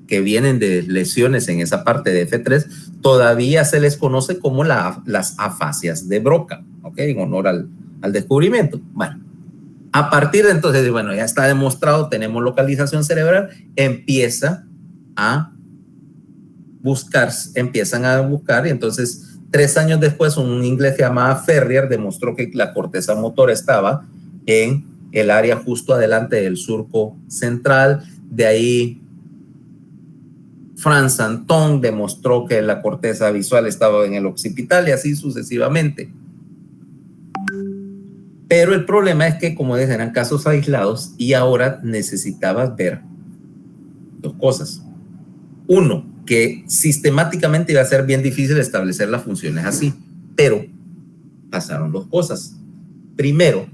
que vienen de lesiones en esa parte de F3, todavía se les conoce como las afasias de Broca, ¿ok? En honor al descubrimiento. Bueno, a partir de entonces, bueno, ya está demostrado, tenemos localización cerebral, empiezan a buscar, y entonces 3 años después un inglés que se llamaba Ferrier demostró que la corteza motora estaba en el área justo adelante del surco central. De ahí Franz Anton demostró que la corteza visual estaba en el occipital y así sucesivamente. Pero el problema es que, como dicen, eran casos aislados y ahora necesitabas ver 2 cosas. Uno, que sistemáticamente iba a ser bien difícil establecer las funciones así, pero pasaron 2 cosas. Primero,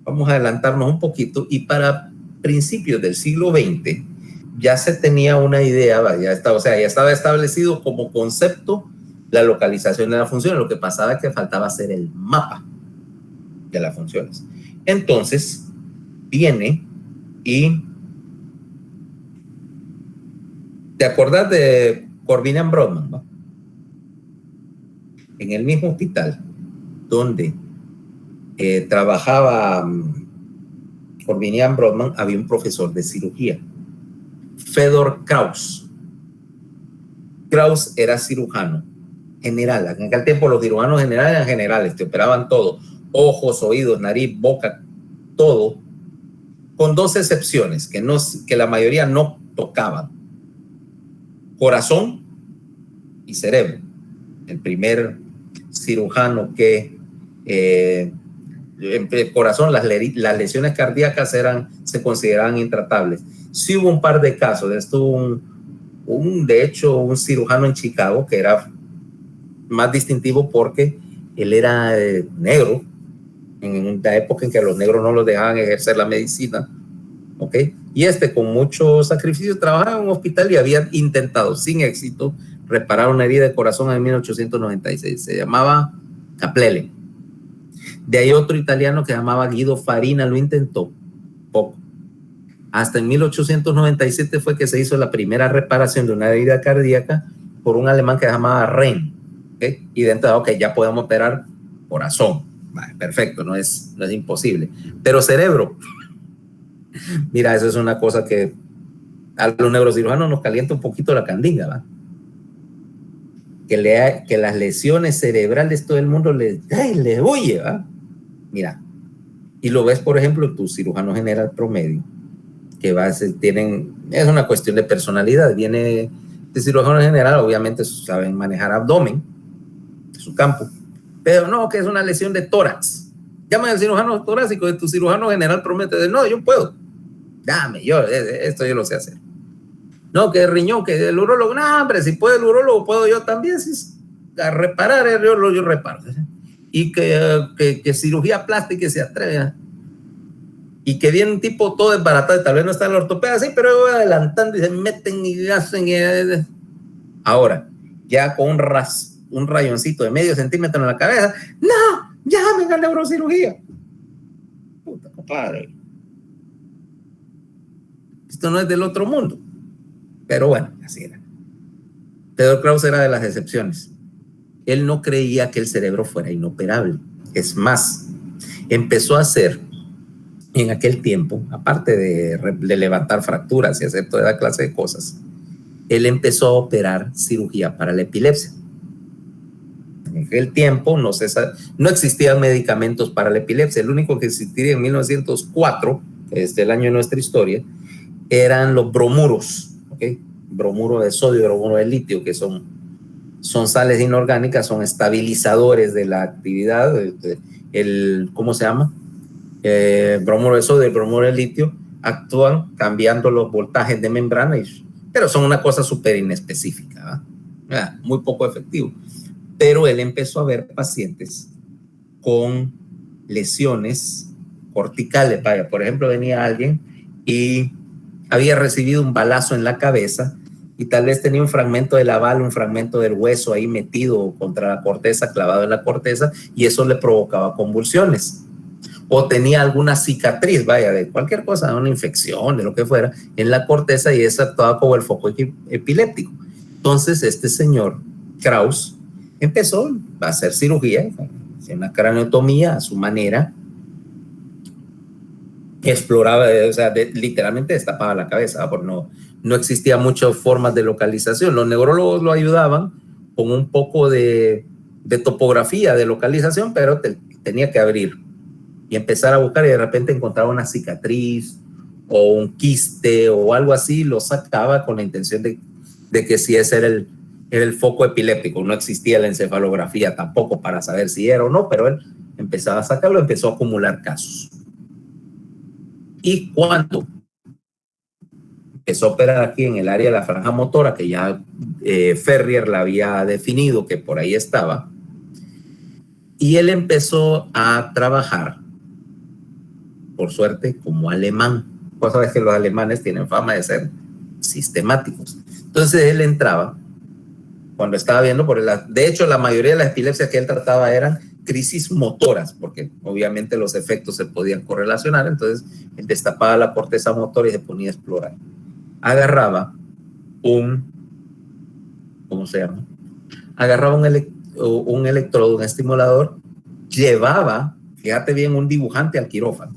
vamos a adelantarnos un poquito, y para principios del siglo XX ya se tenía una idea, ya estaba establecido como concepto la localización de las funciones. Lo que pasaba es que faltaba hacer el mapa de las funciones. Entonces viene y ¿te acordás de Corbinian Brodmann, ¿no? En el mismo hospital donde trabajaba Corbinian Brodmann había un profesor de cirugía, Fedor Kraus. Kraus era cirujano general. En aquel tiempo los cirujanos generales eran generales, te operaban todo: ojos, oídos, nariz, boca, todo, con 2 excepciones que la mayoría no tocaban: corazón y cerebro. El primer cirujano que en el corazón, las lesiones cardíacas se consideraban intratables. Sí hubo un par de casos. Estuvo de hecho, un cirujano en Chicago que era más distintivo porque él era negro, en la época en que a los negros no los dejaban ejercer la medicina, ¿ok? Y con mucho sacrificio trabajaba en un hospital y había intentado sin éxito reparar una herida de corazón en 1896. Se llamaba Caplele. De ahí otro italiano que se llamaba Guido Farina lo intentó poco. Hasta en 1897 fue que se hizo la primera reparación de una herida cardíaca por un alemán que se llamaba Ren, ¿okay? Y dentro de, ya podemos operar corazón. Vale, perfecto, no es imposible. Pero cerebro, mira, eso es una cosa que a los neurocirujanos nos calienta un poquito la candinga, ¿va? Que las lesiones cerebrales todo el mundo les huye, ¿va? Mira, y lo ves, por ejemplo, tu cirujano general promedio, que es una cuestión de personalidad. Viene de cirujano general, obviamente saben manejar abdomen, su campo, pero no, que es una lesión de tórax. Llaman al cirujano torácico de tu cirujano general promedio, no, yo puedo, dame, esto yo lo sé hacer. No, que el riñón, que el urólogo, no, hombre, si puede el urólogo, puedo yo también. Si a reparar yo reparo. Y que cirugía plástica se atreve. Y que viene un tipo todo desbaratado, tal vez no está en la ortopedia, sí, pero voy adelantando y se meten y hacen. Ahora, ya con un rayoncito de medio centímetro en la cabeza, no, llamen a neurocirugía. Puta, compadre. Esto no es del otro mundo. Pero bueno, así era. Theodor Kraus era de las excepciones. Él no creía que el cerebro fuera inoperable. Es más, empezó a hacer en aquel tiempo, aparte de levantar fracturas y hacer toda esa clase de cosas, él empezó a operar cirugía para la epilepsia. En aquel tiempo no existían medicamentos para la epilepsia. El único que existía en 1904, que es el año de nuestra historia, eran los bromuros, ¿okay? Bromuro de sodio, bromuro de litio, que son sales inorgánicas, son estabilizadores de la actividad. ¿Cómo se llama? Bromuro de sodio y bromuro de litio actúan cambiando los voltajes de membrana, pero son una cosa súper inespecífica, ¿verdad? Muy poco efectivo. Pero él empezó a ver pacientes con lesiones corticales. Vaya, por ejemplo, venía alguien y había recibido un balazo en la cabeza y tal vez tenía un fragmento de la bala, un fragmento del hueso ahí metido contra la corteza, clavado en la corteza, y eso le provocaba convulsiones. O tenía alguna cicatriz, vaya, de cualquier cosa, una infección, de lo que fuera, en la corteza, y eso actuaba como el foco epiléptico. Entonces, este señor Krauss empezó a hacer cirugía, una craneotomía a su manera, exploraba, o sea, literalmente destapaba la cabeza, porque no existía muchas formas de localización. Los neurólogos lo ayudaban con un poco de topografía, de localización, pero tenía que abrir y empezar a buscar, y de repente encontraba una cicatriz o un quiste o algo así, lo sacaba con la intención de que si ese era el foco epiléptico. No existía la encefalografía tampoco para saber si era o no, pero él empezaba a sacarlo, empezó a acumular casos. Y cuando empezó a operar aquí en el área de la franja motora, que ya Ferrier la había definido, que por ahí estaba, y él empezó a trabajar, por suerte, como alemán. Vos sabés que los alemanes tienen fama de ser sistemáticos. Entonces él entraba, cuando estaba viendo, de hecho la mayoría de las epilepsias que él trataba eran crisis motoras, porque obviamente los efectos se podían correlacionar. Entonces él destapaba la corteza motora y se ponía a explorar. Agarraba ¿cómo se llama? Agarraba un electrodo, un estimulador, llevaba, fíjate bien, un dibujante al quirófano.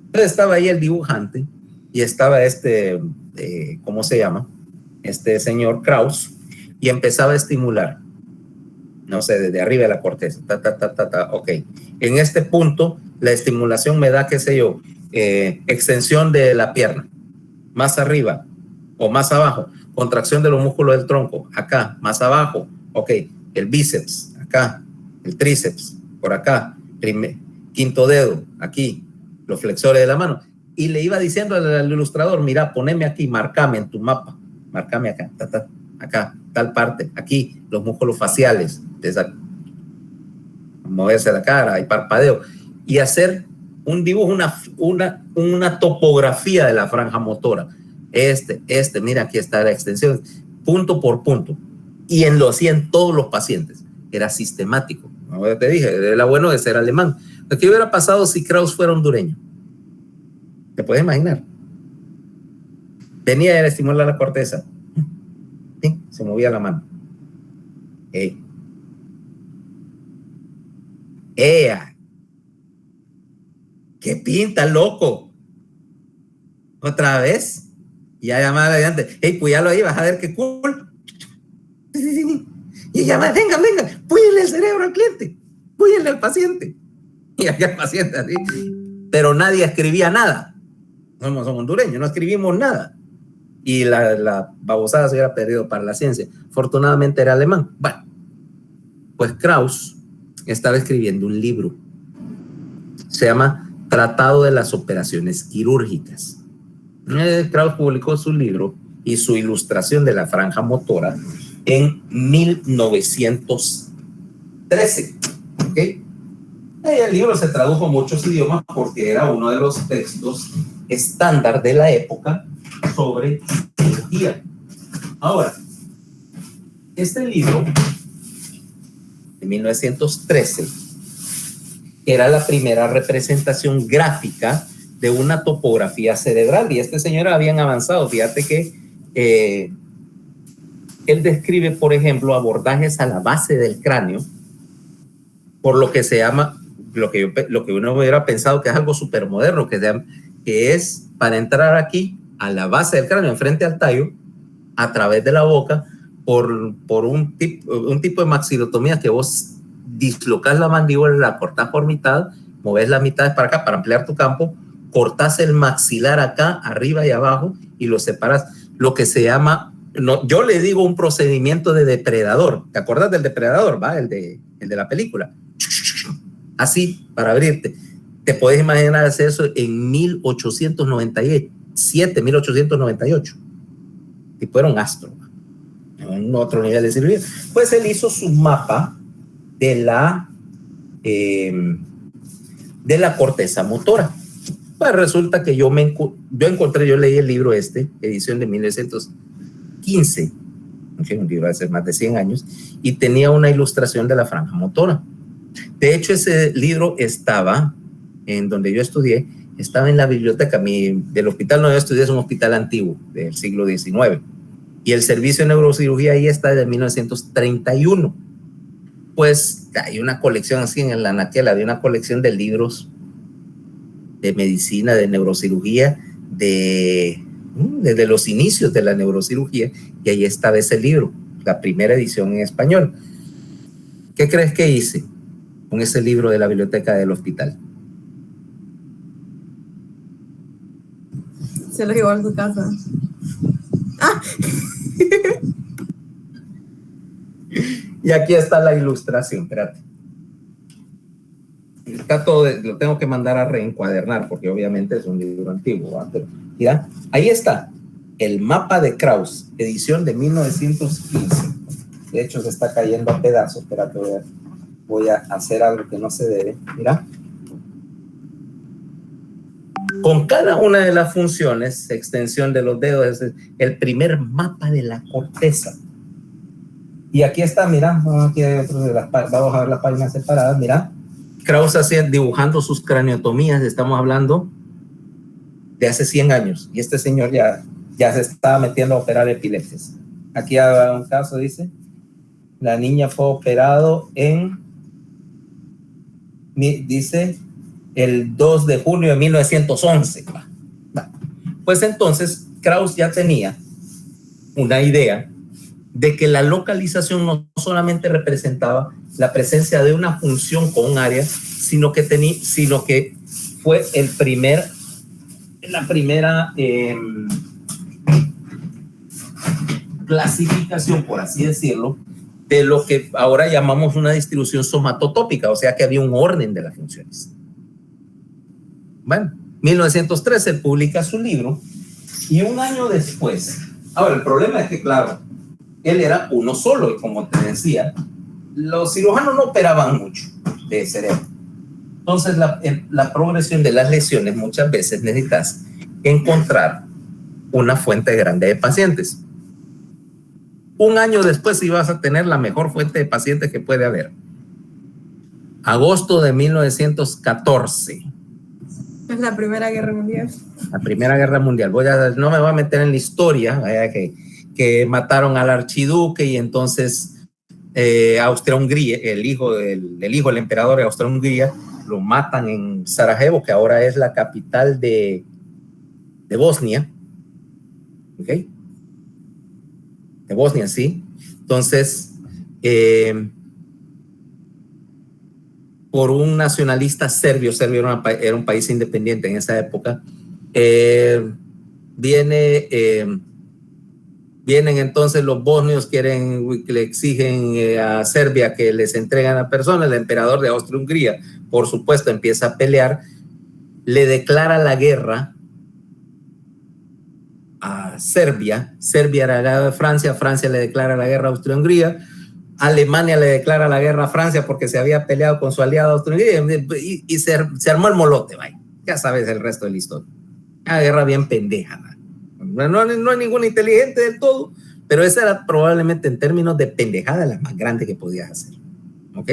Entonces estaba ahí el dibujante y estaba ¿cómo se llama? Este señor Krauss, y empezaba a estimular, no sé, desde arriba de la corteza, ok. En este punto, la estimulación me da, qué sé yo, extensión de la pierna, más arriba o más abajo, contracción de los músculos del tronco, acá, más abajo, ok, el bíceps, acá, el tríceps, por acá, quinto dedo, aquí, los flexores de la mano, y le iba diciendo al ilustrador, mira, poneme aquí, marcame en tu mapa, marcame acá, acá, tal parte, aquí, los músculos faciales, moverse la cara y parpadeo, y hacer un dibujo, una topografía de la franja motora. Mira, aquí está la extensión, punto por punto, y lo hacía en todos los pacientes, era sistemático. Como te dije, era bueno de ser alemán. ¿Qué hubiera pasado si Krauss fuera hondureño? ¿Te puedes imaginar? Tenía el estimular la corteza. Sí, se movía la mano. ¡Ea! ¡Qué pinta, loco! ¿Otra vez? Ya llamaba adelante. ¡Ey, pues ya lo ahí! Vas a ver qué cool. Y llama, venga, púyenle el cerebro al cliente, púyenle al paciente. Y aquel paciente así. Pero nadie escribía nada. Somos hondureños, no escribimos nada. Y la babosada se hubiera perdido para la ciencia. Afortunadamente era alemán. Bueno, pues Krauss estaba escribiendo un libro. Se llama Tratado de las Operaciones Quirúrgicas. Krauss publicó su libro y su ilustración de la franja motora en 1913. ¿Okay? El libro se tradujo a muchos idiomas porque era uno de los textos estándar de la época sobre cirugía. Ahora, este libro de 1913 era la primera representación gráfica de una topografía cerebral, y este señor habían avanzado. Fíjate que él describe, por ejemplo, abordajes a la base del cráneo, por lo que se llama, lo que uno hubiera pensado que es algo súper moderno, que es para entrar aquí a la base del cráneo, enfrente al tallo, a través de la boca, por un tipo de maxilotomía que vos dislocás la mandíbula, la cortás por mitad, movés la mitad para acá para ampliar tu campo, cortás el maxilar acá, arriba y abajo, y lo separas, lo que se llama, yo le digo un procedimiento de depredador. ¿Te acuerdas del depredador, va? El de la película. Así, para abrirte. Te puedes imaginar hacer eso en 1897, 1898. Tipo era un astro, en otro nivel de cirugía. Pues él hizo su mapa de la corteza motora. Pues resulta que yo leí el libro edición de 1915, un libro de hace más de 100 años, y tenía una ilustración de la franja motora. De hecho, ese libro estaba en donde yo estudié, estaba en la biblioteca del hospital donde yo estudié, es un hospital antiguo del siglo XIX, y el servicio de neurocirugía ahí está desde 1931. Pues hay una colección así en la anaquel, había una colección de libros de medicina, de neurocirugía, desde los inicios de la neurocirugía, y ahí estaba ese libro, la primera edición en español. ¿Qué crees que hice con ese libro de la biblioteca del hospital? Se lo llevó a su casa. ¡Ah! Y aquí está la ilustración, espérate. Está todo, lo tengo que mandar a reencuadernar porque obviamente es un libro antiguo, ¿va? Pero mira, ahí está el mapa de Krauss, edición de 1915. De hecho, se está cayendo a pedazos. Espérate, voy a hacer algo que no se debe. Mira. Con cada una de las funciones, extensión de los dedos, es el primer mapa de la corteza. Y aquí está, mira, aquí hay otro de vamos a ver las páginas separadas, mira. Krauss hacía dibujando sus craniotomías, estamos hablando de hace 100 años, y este señor ya se estaba metiendo a operar epilepsias. Aquí hay un caso, dice, la niña fue operado dice, el 2 de junio de 1911. Pues entonces, Krauss ya tenía una idea de que la localización no solamente representaba la presencia de una función con un área, sino que fue la primera clasificación, por así decirlo, de lo que ahora llamamos una distribución somatotópica, o sea que había un orden de las funciones. Bueno, 1913 él publica su libro, y un año después, ahora el problema es que, claro, él era uno solo, y como te decía, los cirujanos no operaban mucho de cerebro. Entonces, la progresión de las lesiones, muchas veces necesitas encontrar una fuente grande de pacientes. Un año después ibas a tener la mejor fuente de pacientes que puede haber. Agosto de 1914. Es la Primera Guerra Mundial. La Primera Guerra Mundial. No me voy a meter en la historia, vaya que mataron al archiduque, y entonces Austria-Hungría, el hijo del emperador de Austria-Hungría, lo matan en Sarajevo, que ahora es la capital de Bosnia. ¿Ok? De Bosnia, sí. Entonces, por un nacionalista serbio era un país independiente en esa época, vienen entonces los bosnios, le exigen a Serbia que les entreguen a personas. El emperador de Austria-Hungría, por supuesto, empieza a pelear, le declara la guerra a Serbia. Serbia era aliada de Francia, Francia le declara la guerra a Austria-Hungría, Alemania le declara la guerra a Francia porque se había peleado con su aliado Austria-Hungría, y se armó el molote, vaya. Ya sabes el resto de la historia. Una guerra bien pendeja, no hay ninguna inteligente del todo, pero esa era probablemente, en términos de pendejada, la más grande que podías hacer. ¿Ok?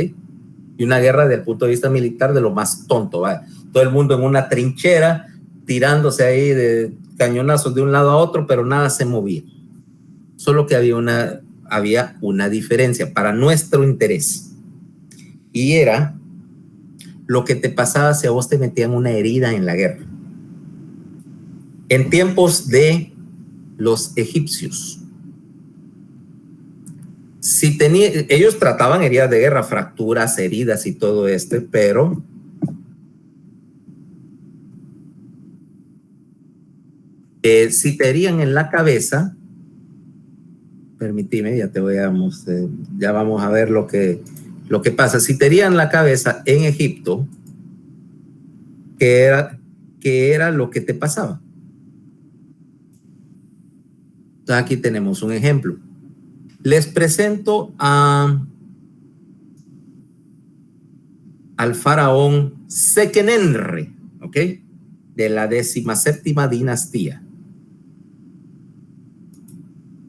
Y una guerra desde el punto de vista militar de lo más tonto, ¿vale? Todo el mundo en una trinchera, tirándose ahí de cañonazos de un lado a otro, pero nada se movía. Solo que había una diferencia para nuestro interés, y era lo que te pasaba si a vos te metían una herida en la guerra. En tiempos de los egipcios, ellos trataban heridas de guerra, fracturas, heridas y todo esto, pero si te herían en la cabeza, permíteme, ya vamos a ver lo que pasa. Si te herían en la cabeza en Egipto, ¿qué era lo que te pasaba? Entonces aquí tenemos un ejemplo. Les presento al faraón Sekenenre, ¿ok? De la 17ª dinastía.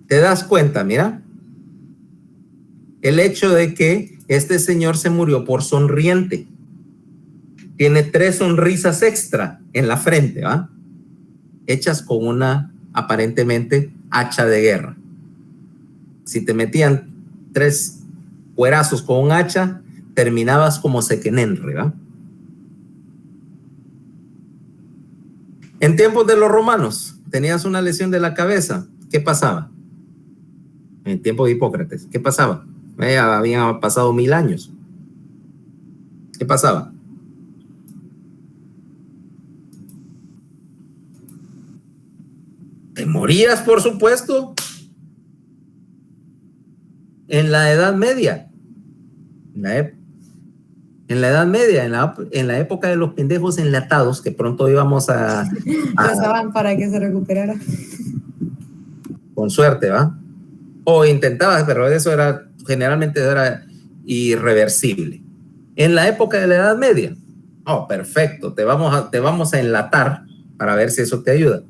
¿Te das cuenta? Mira, el hecho de que este señor se murió por sonriente. Tiene 3 sonrisas extra en la frente, ¿va? Hechas con una, aparentemente, hacha de guerra. Si te metían 3 cuerazos con un hacha, terminabas como Sequenenre, ¿va? En tiempos de los romanos, tenías una lesión de la cabeza, ¿qué pasaba? En tiempos de Hipócrates, ¿qué pasaba? Habían pasado 1000 años. ¿Qué pasaba? Te morías, por supuesto. En la Edad Media. En la Edad Media, en la época de los pendejos enlatados, que pronto íbamos a Rezaban para que se recuperara. Con suerte, ¿va? O intentabas, pero eso era, generalmente era irreversible. En la época de la Edad Media, oh, perfecto, te vamos a enlatar para ver si eso te ayuda.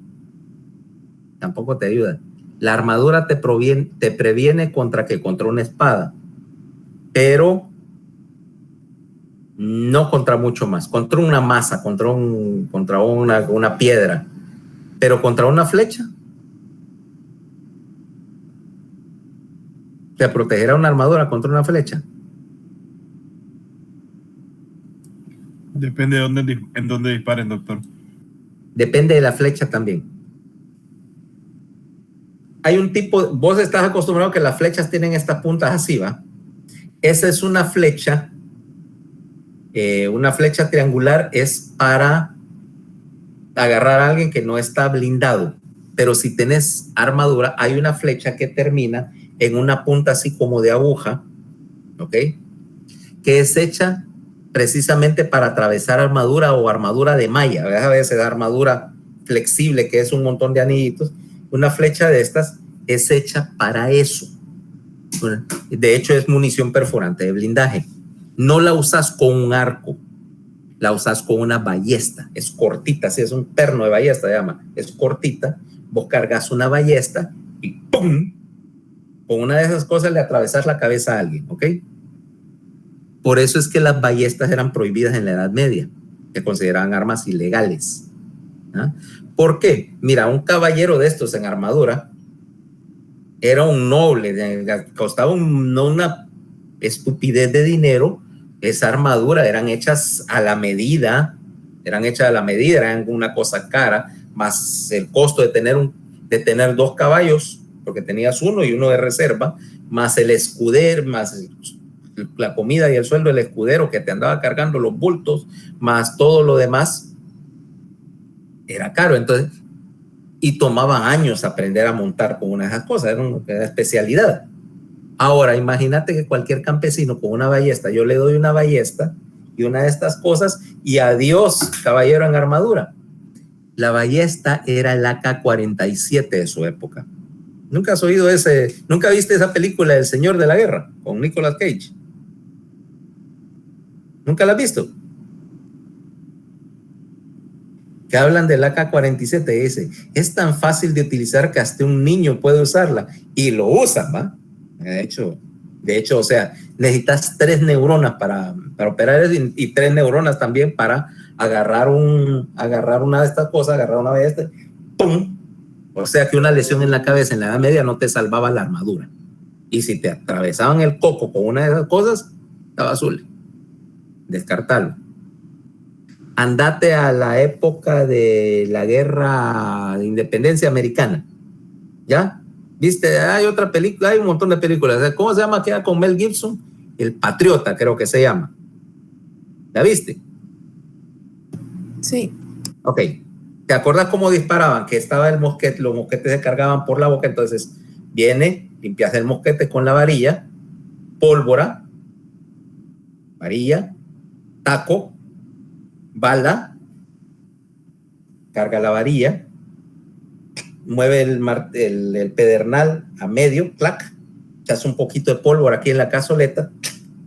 Tampoco te ayuda. La armadura te previene contra una espada, pero no contra mucho más, contra una masa, contra una piedra, pero contra una flecha. ¿Te protegerá una armadura contra una flecha? Depende de en dónde disparen, doctor. Depende de la flecha también. Hay un tipo, vos estás acostumbrado que las flechas tienen estas puntas así, ¿va? Esa es una flecha triangular, es para agarrar a alguien que no está blindado. Pero si tenés armadura, hay una flecha que termina en una punta así como de aguja, ¿ok? Que es hecha precisamente para atravesar armadura o armadura de malla. A veces armadura flexible, que es un montón de anillitos. Una flecha de estas es hecha para eso. De hecho, es munición perforante de blindaje. No la usas con un arco, la usas con una ballesta. Es cortita, si es un perno de ballesta, se llama. Es cortita. Vos cargas una ballesta y ¡pum! Con una de esas cosas le atravesas la cabeza a alguien, ¿ok? Por eso es que las ballestas eran prohibidas en la Edad Media, que consideraban armas ilegales. ¿Ah? ¿Por qué? Mira, un caballero de estos en armadura era un noble, costaba una estupidez de dinero. Esa armadura eran hechas a la medida, eran una cosa cara, más el costo de tener 2 caballos, porque tenías uno y uno de reserva, más el escudero, más la comida y el sueldo del escudero que te andaba cargando los bultos, más todo lo demás, era caro. Entonces, y tomaba años aprender a montar con una de esas cosas, era una especialidad. Ahora, imagínate que cualquier campesino con una ballesta, yo le doy una ballesta y una de estas cosas, y adiós, caballero en armadura. La ballesta era el AK-47 de su época. ¿Nunca has oído nunca viste esa película El Señor de la Guerra con Nicolas Cage? ¿Nunca la has visto? Que hablan del AK-47, dice, es tan fácil de utilizar que hasta un niño puede usarla, y lo usan, ¿va? De hecho, o sea, necesitas 3 neuronas para operar eso, y 3 neuronas también para agarrar una de estas cosas, agarrar una de estas, ¡pum! O sea que una lesión en la cabeza en la Edad Media no te salvaba la armadura. Y si te atravesaban el coco con una de esas cosas, estaba azul. Descartarlo. Andate a la época de la guerra de independencia americana. ¿Ya? ¿Viste? Hay otra película, hay un montón de películas. ¿Cómo se llama? Queda con Mel Gibson. El Patriota, creo que se llama. ¿La viste? Sí. Ok. ¿Te acuerdas cómo disparaban? Que estaba el mosquete, los mosquetes se cargaban por la boca, entonces limpias el mosquete con la varilla, pólvora, varilla, taco, bala, carga la varilla, mueve el pedernal a medio, clac, echas un poquito de pólvora aquí en la cazoleta,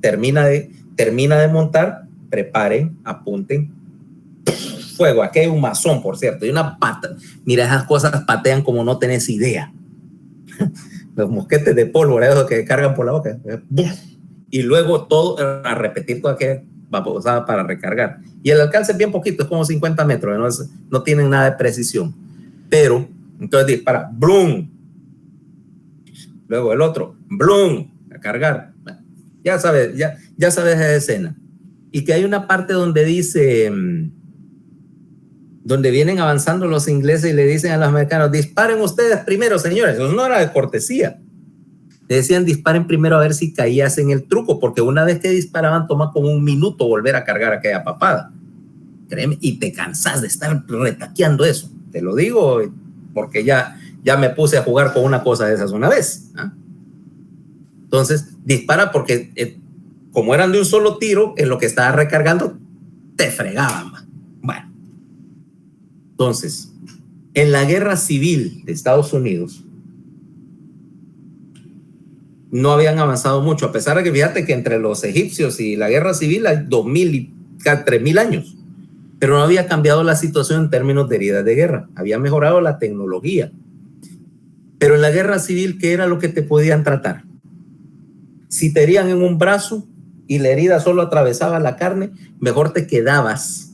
termina de montar, preparen, apunten, fuego. Aquí hay un masón, por cierto, y una pata. Mira, esas cosas patean como no tenés idea. los mosquetes de pólvora, esos que cargan por la boca, y luego todo a repetir toda aquella babosada para recargar. Y el alcance es bien poquito, es como 50 metros, no tienen nada de precisión. Pero, entonces dispara, ¡blum! Luego el otro, ¡blum! A cargar. Ya sabes esa escena. Y que hay una parte donde dice, donde vienen avanzando los ingleses y le dicen a los americanos, disparen ustedes primero, señores. Eso no era de cortesía. Le decían, disparen primero a ver si caías en el truco, porque una vez que disparaban, toma como 1 minuto volver a cargar aquella papada. Créeme, y te cansas de estar retaqueando eso. Te lo digo porque ya me puse a jugar con una cosa de esas una vez. ¿Ah? Entonces, dispara porque como eran de un solo tiro, en lo que estaba recargando, te fregaban. Bueno. Entonces, en la guerra civil de Estados Unidos, no habían avanzado mucho, a pesar de que fíjate que entre los egipcios y la guerra civil hay 2.000 y 3.000 años, pero no había cambiado la situación en términos de heridas de guerra, había mejorado la tecnología. Pero en la guerra civil, ¿qué era lo que te podían tratar? Si te herían en un brazo y la herida solo atravesaba la carne, mejor te quedabas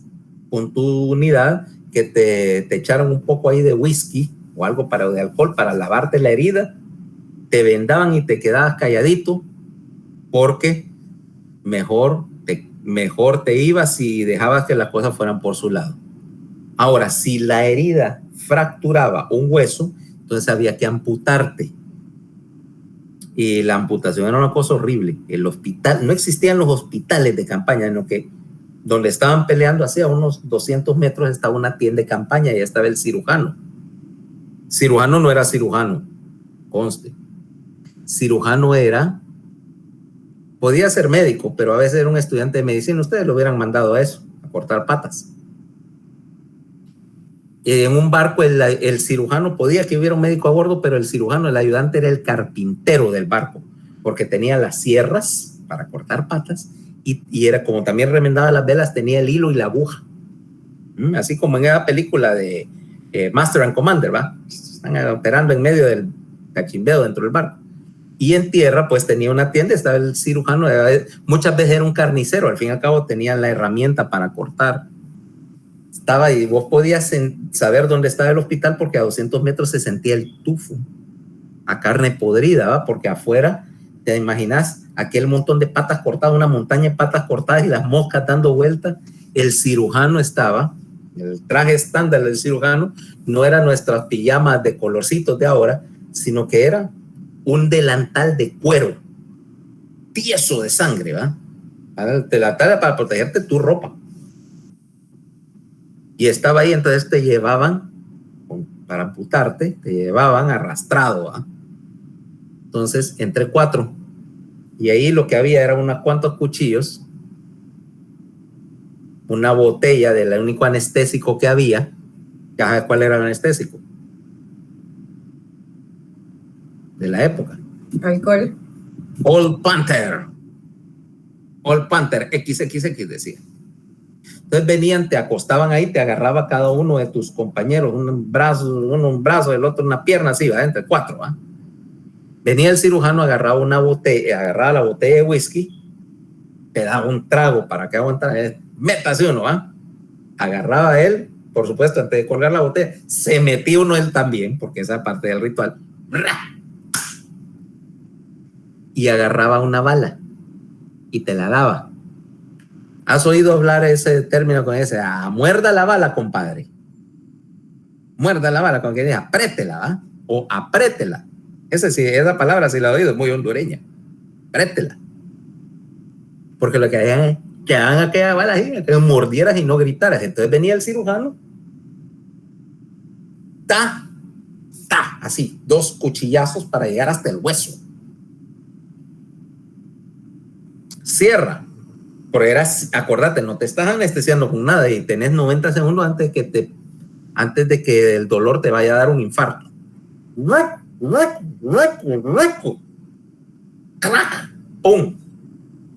con tu unidad, que te echaran un poco ahí de whisky o algo de alcohol para lavarte la herida, te vendaban y te quedabas calladito, porque mejor te ibas y dejabas que las cosas fueran por su lado. Ahora, si la herida fracturaba un hueso, entonces había que amputarte. Y la amputación era una cosa horrible. El hospital, no existían los hospitales de campaña, sino que donde estaban peleando hacia unos 200 metros estaba una tienda de campaña y estaba el cirujano. Cirujano no era cirujano, conste. Cirujano podía ser médico, pero a veces era un estudiante de medicina. Ustedes lo hubieran mandado a eso, a cortar patas. En un barco el cirujano, podía que hubiera un médico a bordo, pero el cirujano, el ayudante, era el carpintero del barco, porque tenía las sierras para cortar patas y era como también remendaba las velas, tenía el hilo y la aguja. Así como en esa película de Master and Commander, ¿va? Están operando en medio del cachimbeo dentro del barco. Y en tierra, pues tenía una tienda, estaba el cirujano, muchas veces era un carnicero, al fin y al cabo tenía la herramienta para cortar. Estaba ahí, vos podías saber dónde estaba el hospital porque a 200 metros se sentía el tufo a carne podrida, ¿va? Porque afuera, te imaginas aquel montón de patas cortadas, una montaña de patas cortadas y las moscas dando vueltas. El cirujano estaba, el traje estándar del cirujano no era nuestras pijamas de colorcitos de ahora, sino que era un delantal de cuero tieso de sangre, ¿va? El delantal para protegerte tu ropa. Y estaba ahí, entonces te llevaban, para amputarte, te llevaban arrastrado, ¿va? Entonces, entre 4. Y ahí lo que había era unos cuantos cuchillos, una botella del único anestésico que había. ¿Ya sabes cuál era el anestésico? De la época. Alcohol. Old Panther. Old Panther, XXX decía. Entonces venían, te acostaban ahí, te agarraba cada uno de tus compañeros, uno un brazo, el otro una pierna, así, ¿va? Entre 4, ¿va? Venía el cirujano, agarraba la botella de whisky, te daba un trago para que aguantara, métase uno, ¿va? Agarraba él, por supuesto, antes de colgar la botella, se metía uno él también, porque esa parte del ritual, y agarraba una bala y te la daba. ¿Has oído hablar ese término con ese? Muerda la bala, compadre. Muerda la bala, con que diga, aprétela, ¿va? O aprétela. Esa palabra sí la he oído, es muy hondureña. Aprétela. Porque lo que harían es que hagan aquella bala ahí, que mordieras y no gritaras. Entonces venía el cirujano, así, 2 cuchillazos para llegar hasta el hueso. Cierra. Porque acordate, no te estás anestesiando con nada y tenés 90 segundos antes de que el dolor te vaya a dar un infarto. ¡Pum!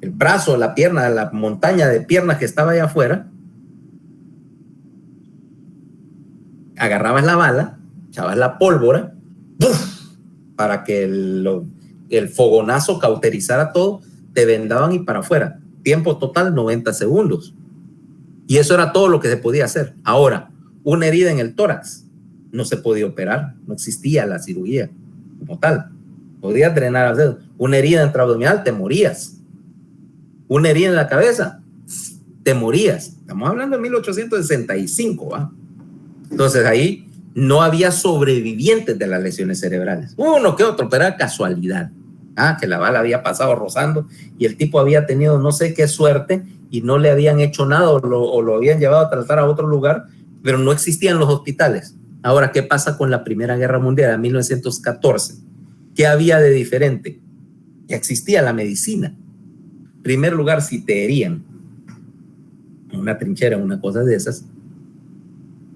El brazo, la pierna, la montaña de piernas que estaba allá afuera, agarrabas la bala, echabas la pólvora, ¡buf! para que el fogonazo cauterizara todo, te vendaban y para afuera. Tiempo total 90 segundos. Y eso era todo lo que se podía hacer. Ahora, una herida en el tórax no se podía operar, no existía la cirugía como tal. Podías drenar al dedo. Una herida intraabdominal, te morías. Una herida en la cabeza, te morías. Estamos hablando de 1865, ¿va? Entonces ahí no había sobrevivientes de las lesiones cerebrales. Uno que otro, pero era casualidad. Que la bala había pasado rozando y el tipo había tenido no sé qué suerte y no le habían hecho nada o lo habían llevado a tratar a otro lugar, pero no existían los hospitales. Ahora, ¿qué pasa con la Primera Guerra Mundial de 1914? ¿Qué había de diferente? Ya existía la medicina. En primer lugar, si te herían una trinchera, una cosa de esas,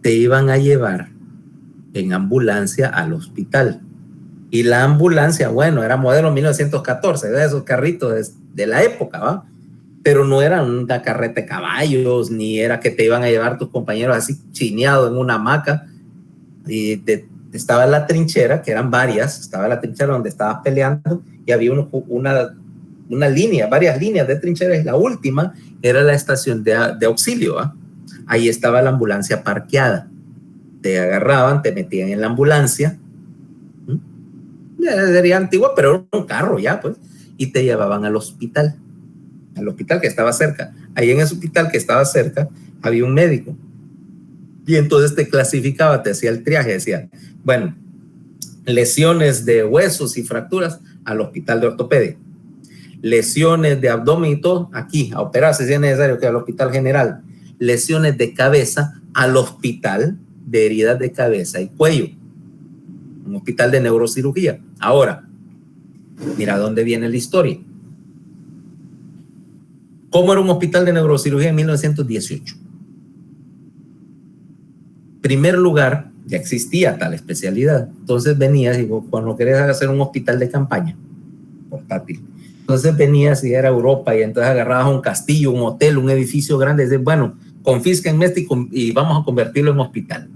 te iban a llevar en ambulancia al hospital. Y la ambulancia, bueno, era modelo 1914, de esos carritos de la época, ¿va? Pero no era una carreta de caballos, ni era que te iban a llevar tus compañeros así chineados en una hamaca. Y estaba la trinchera, que eran varias, estaba la trinchera donde estabas peleando y había una línea, varias líneas de trincheras, y la última era la estación de auxilio, ¿va? Ahí estaba la ambulancia parqueada. Te agarraban, te metían en la ambulancia, sería antigua, pero era un carro ya, pues, y te llevaban al hospital que estaba cerca. Ahí en ese hospital que estaba cerca había un médico, y entonces te clasificaba, te hacía el triaje, decía, bueno, lesiones de huesos y fracturas al hospital de ortopedia, lesiones de abdomen y todo, aquí, a operarse si es necesario, que al hospital general, lesiones de cabeza al hospital de heridas de cabeza y cuello, un hospital de neurocirugía. Ahora, mira dónde viene la historia. ¿Cómo era un hospital de neurocirugía en 1918? En primer lugar, ya existía tal especialidad. Entonces venías, digo, cuando querías hacer un hospital de campaña portátil, entonces venías y era Europa y entonces agarrabas un castillo, un hotel, un edificio grande y dices, bueno, confisquenme este y vamos a convertirlo en hospital.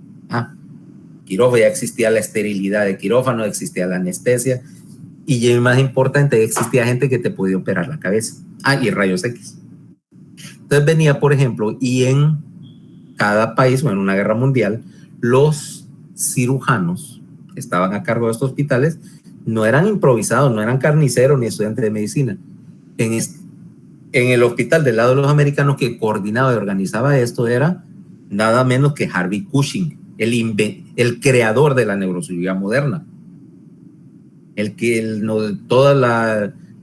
Quirófano, ya existía la esterilidad de quirófano, existía la anestesia y más importante, existía gente que te podía operar la cabeza. Y rayos X. Entonces venía, por ejemplo, y en cada país, o en una guerra mundial, los cirujanos que estaban a cargo de estos hospitales no eran improvisados, no eran carniceros ni estudiantes de medicina. En el hospital del lado de los americanos que coordinaba y organizaba esto era nada menos que Harvey Cushing, el creador de la neurocirugía moderna, toda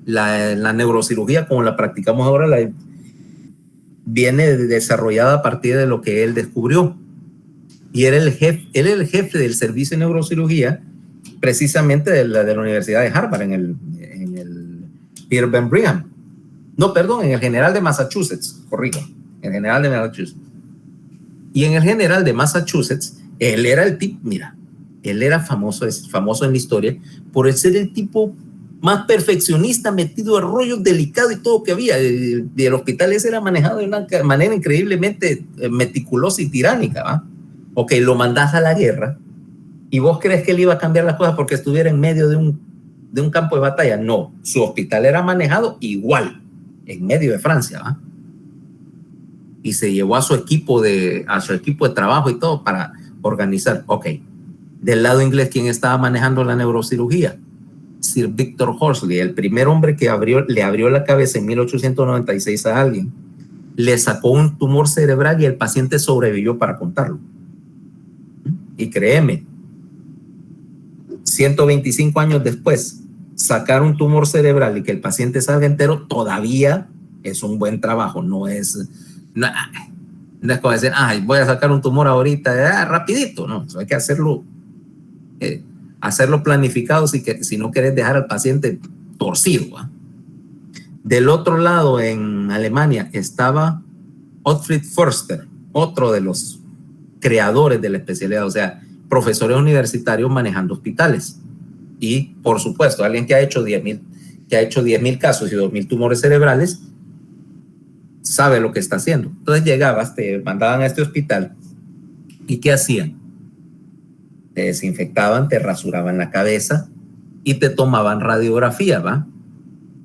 la neurocirugía como la practicamos ahora viene desarrollada a partir de lo que él descubrió. Y él era el jefe del servicio de neurocirugía precisamente de la Universidad de Harvard en el Peter Ben Brigham. No, perdón, en el General de Massachusetts, corrijo, en el General de Massachusetts. Y en el General de Massachusetts, él era el tipo, mira, él era famoso en la historia por ser el tipo más perfeccionista, metido en rollos delicados y todo que había. El hospital ese era manejado de una manera increíblemente meticulosa y tiránica, ¿va? Ok, lo mandás a la guerra y vos crees que él iba a cambiar las cosas porque estuviera en medio de un campo de batalla. No, su hospital era manejado igual, en medio de Francia, ¿va? Y se llevó a su equipo de trabajo y todo para organizar. Ok, del lado inglés, ¿quién estaba manejando la neurocirugía? Sir Victor Horsley, el primer hombre que le abrió la cabeza en 1896 a alguien, le sacó un tumor cerebral y el paciente sobrevivió para contarlo. Y créeme, 125 años después, sacar un tumor cerebral y que el paciente salga entero todavía es un buen trabajo. No es como decir, voy a sacar un tumor ahorita, rapidito. No, eso hay que hacerlo planificado si no querés dejar al paciente torcido, ¿va? Del otro lado, en Alemania, estaba Otfried Förster, otro de los creadores de la especialidad, o sea, profesores universitarios manejando hospitales. Y, por supuesto, alguien que ha hecho 10,000 casos y 2,000 tumores cerebrales, sabe lo que está haciendo. Entonces llegabas, te mandaban a este hospital, ¿y qué hacían? Te desinfectaban, te rasuraban la cabeza, y te tomaban radiografía, ¿va?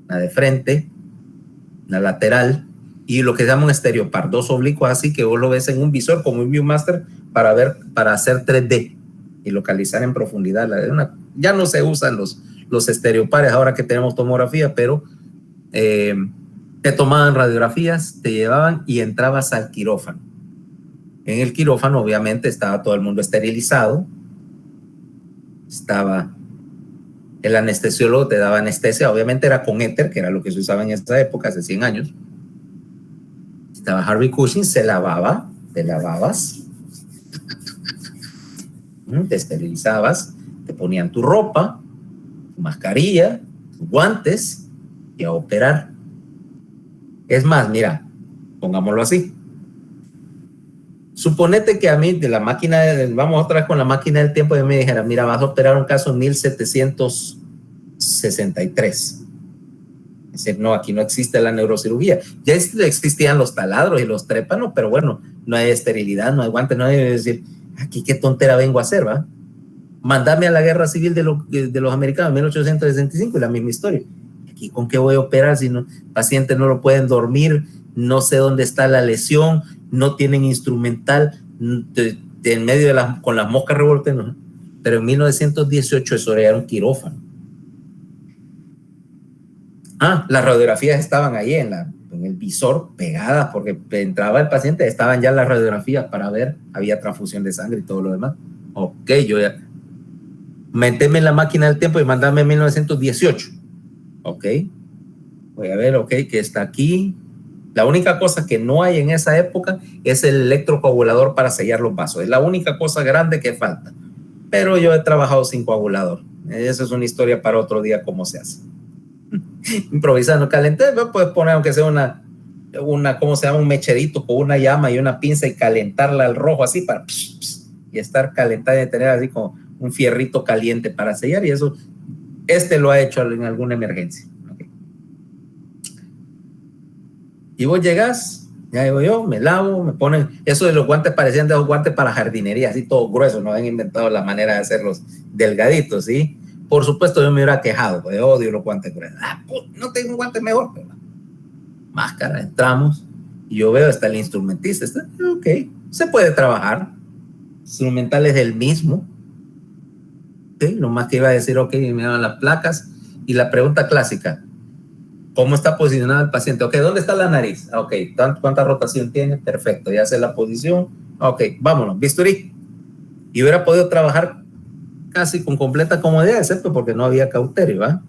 La de frente, la lateral y lo que se llama un estereopar, dos oblicuos así que vos lo ves en un visor como un Viewmaster para hacer 3D y localizar en profundidad. Ya no se usan los estereopares ahora que tenemos tomografía, pero te tomaban radiografías, te llevaban y entrabas al quirófano. En el quirófano obviamente estaba todo el mundo esterilizado, estaba el anestesiólogo, te daba anestesia, obviamente era con éter, que era lo que se usaba en esa época, hace 100 años. Estaba Harvey Cushing, se lavaba, te lavabas, te esterilizabas, te ponían tu ropa, tu mascarilla, tus guantes y a operar. Es más, mira, pongámoslo así. Suponete que a mí de la máquina, vamos otra vez con la máquina del tiempo, y me dijera, mira, vas a operar un caso en 1763. Es decir, no, aquí no existe la neurocirugía. Ya existían los taladros y los trépanos, pero bueno, no hay esterilidad, no hay guantes, no hay, es decir, aquí qué tontera vengo a hacer, ¿va? Mándame a la guerra civil de los americanos en 1865 y la misma historia. Aquí con qué voy a operar si no, pacientes no lo pueden dormir, no sé dónde está la lesión, no tienen instrumental, en medio con las moscas revueltas, ¿no? Pero en 1918 eso era un quirófano. Las radiografías estaban ahí en el visor pegadas porque entraba el paciente, estaban ya las radiografías para ver, había transfusión de sangre y todo lo demás. Ok, yo ya méteme en la máquina del tiempo y mandame en 1918. Ok, voy a ver, ok, que está aquí. La única cosa que no hay en esa época es el electrocoagulador para sellar los vasos. Es la única cosa grande que falta. Pero yo he trabajado sin coagulador. Esa es una historia para otro día, cómo se hace. Improvisando, calentar, puedes poner aunque sea ¿cómo se llama? Un mecherito con una llama y una pinza y calentarla al rojo así para y estar calentada y tener así como un fierrito caliente para sellar, y eso, lo ha hecho en alguna emergencia. Okay. Y vos llegás, ya digo yo, me lavo, me ponen, eso de los guantes parecían de los guantes para jardinería, así todo grueso, no han inventado la manera de hacerlos delgaditos, ¿sí? Por supuesto, yo me hubiera quejado, pues odio los guantes gruesos. No tengo un guante mejor, pero máscara, entramos y yo veo, está el instrumentista, ok, se puede trabajar, instrumental es el mismo, ¿sí? Lo más que iba a decir, ok, me dan las placas y la pregunta clásica, ¿cómo está posicionado el paciente? Ok, ¿dónde está la nariz? Ok, ¿cuánta rotación tiene? Perfecto, ya sé la posición, ok, vámonos, bisturí. Y hubiera podido trabajar casi con completa comodidad, excepto porque no había cauterio, ¿va?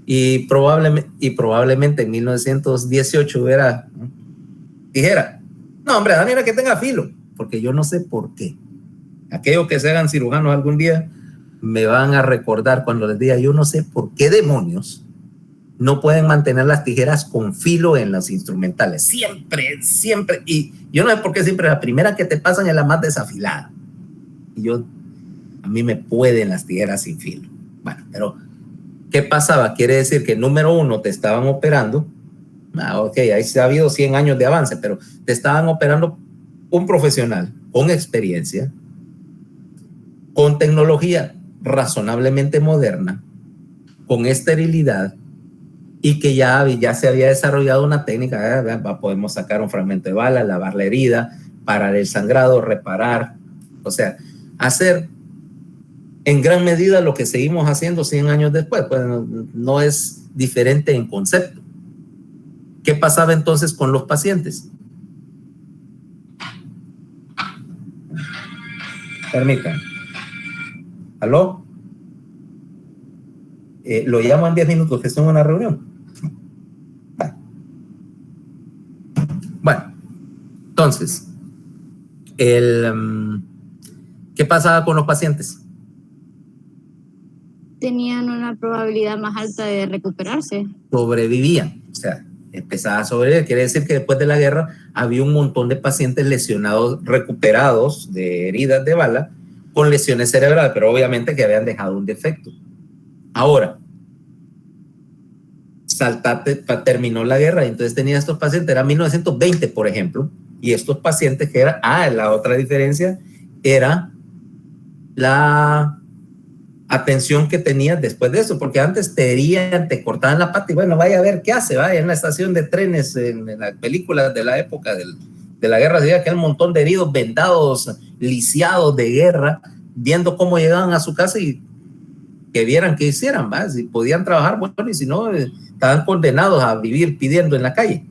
Y probablemente en 1918 dijera, no, hombre, dame una que tenga filo, porque yo no sé por qué. Aquellos que se hagan cirujanos algún día me van a recordar cuando les diga, yo no sé por qué demonios no pueden mantener las tijeras con filo en los instrumentales. Siempre, y yo no sé por qué siempre la primera que te pasan es la más desafilada. Y a mí me pueden las tijeras sin filo. Bueno, pero ¿qué pasaba? Quiere decir que número uno te estaban operando. Ok, ahí se ha habido 100 años de avance, pero te estaban operando un profesional con experiencia, con tecnología razonablemente moderna, con esterilidad y que ya se había desarrollado una técnica. Podemos sacar un fragmento de bala, lavar la herida, parar el sangrado, reparar, o sea, hacer en gran medida lo que seguimos haciendo 100 años después, pues no es diferente en concepto. ¿Qué pasaba entonces con los pacientes? Permítanme. ¿Aló? Lo llamo en 10 minutos, que son una reunión. Bueno, entonces, ¿qué pasaba con los pacientes? Tenían una probabilidad más alta de recuperarse. Sobrevivían, o sea, empezaba a sobrevivir. Quiere decir que después de la guerra había un montón de pacientes lesionados, recuperados de heridas de bala, con lesiones cerebrales, pero obviamente que habían dejado un defecto. Ahora, terminó la guerra y entonces tenía estos pacientes, era 1920, por ejemplo, y estos pacientes que la otra diferencia era atención que tenías después de eso, porque antes te herían, te cortaban la pata y bueno, vaya a ver qué hace, vaya en la estación de trenes, en las películas de la época de la guerra, se veía que hay un montón de heridos, vendados, lisiados de guerra, viendo cómo llegaban a su casa y que vieran qué hicieran, ¿va? Si podían trabajar, bueno, y si no, estaban condenados a vivir pidiendo en la calle.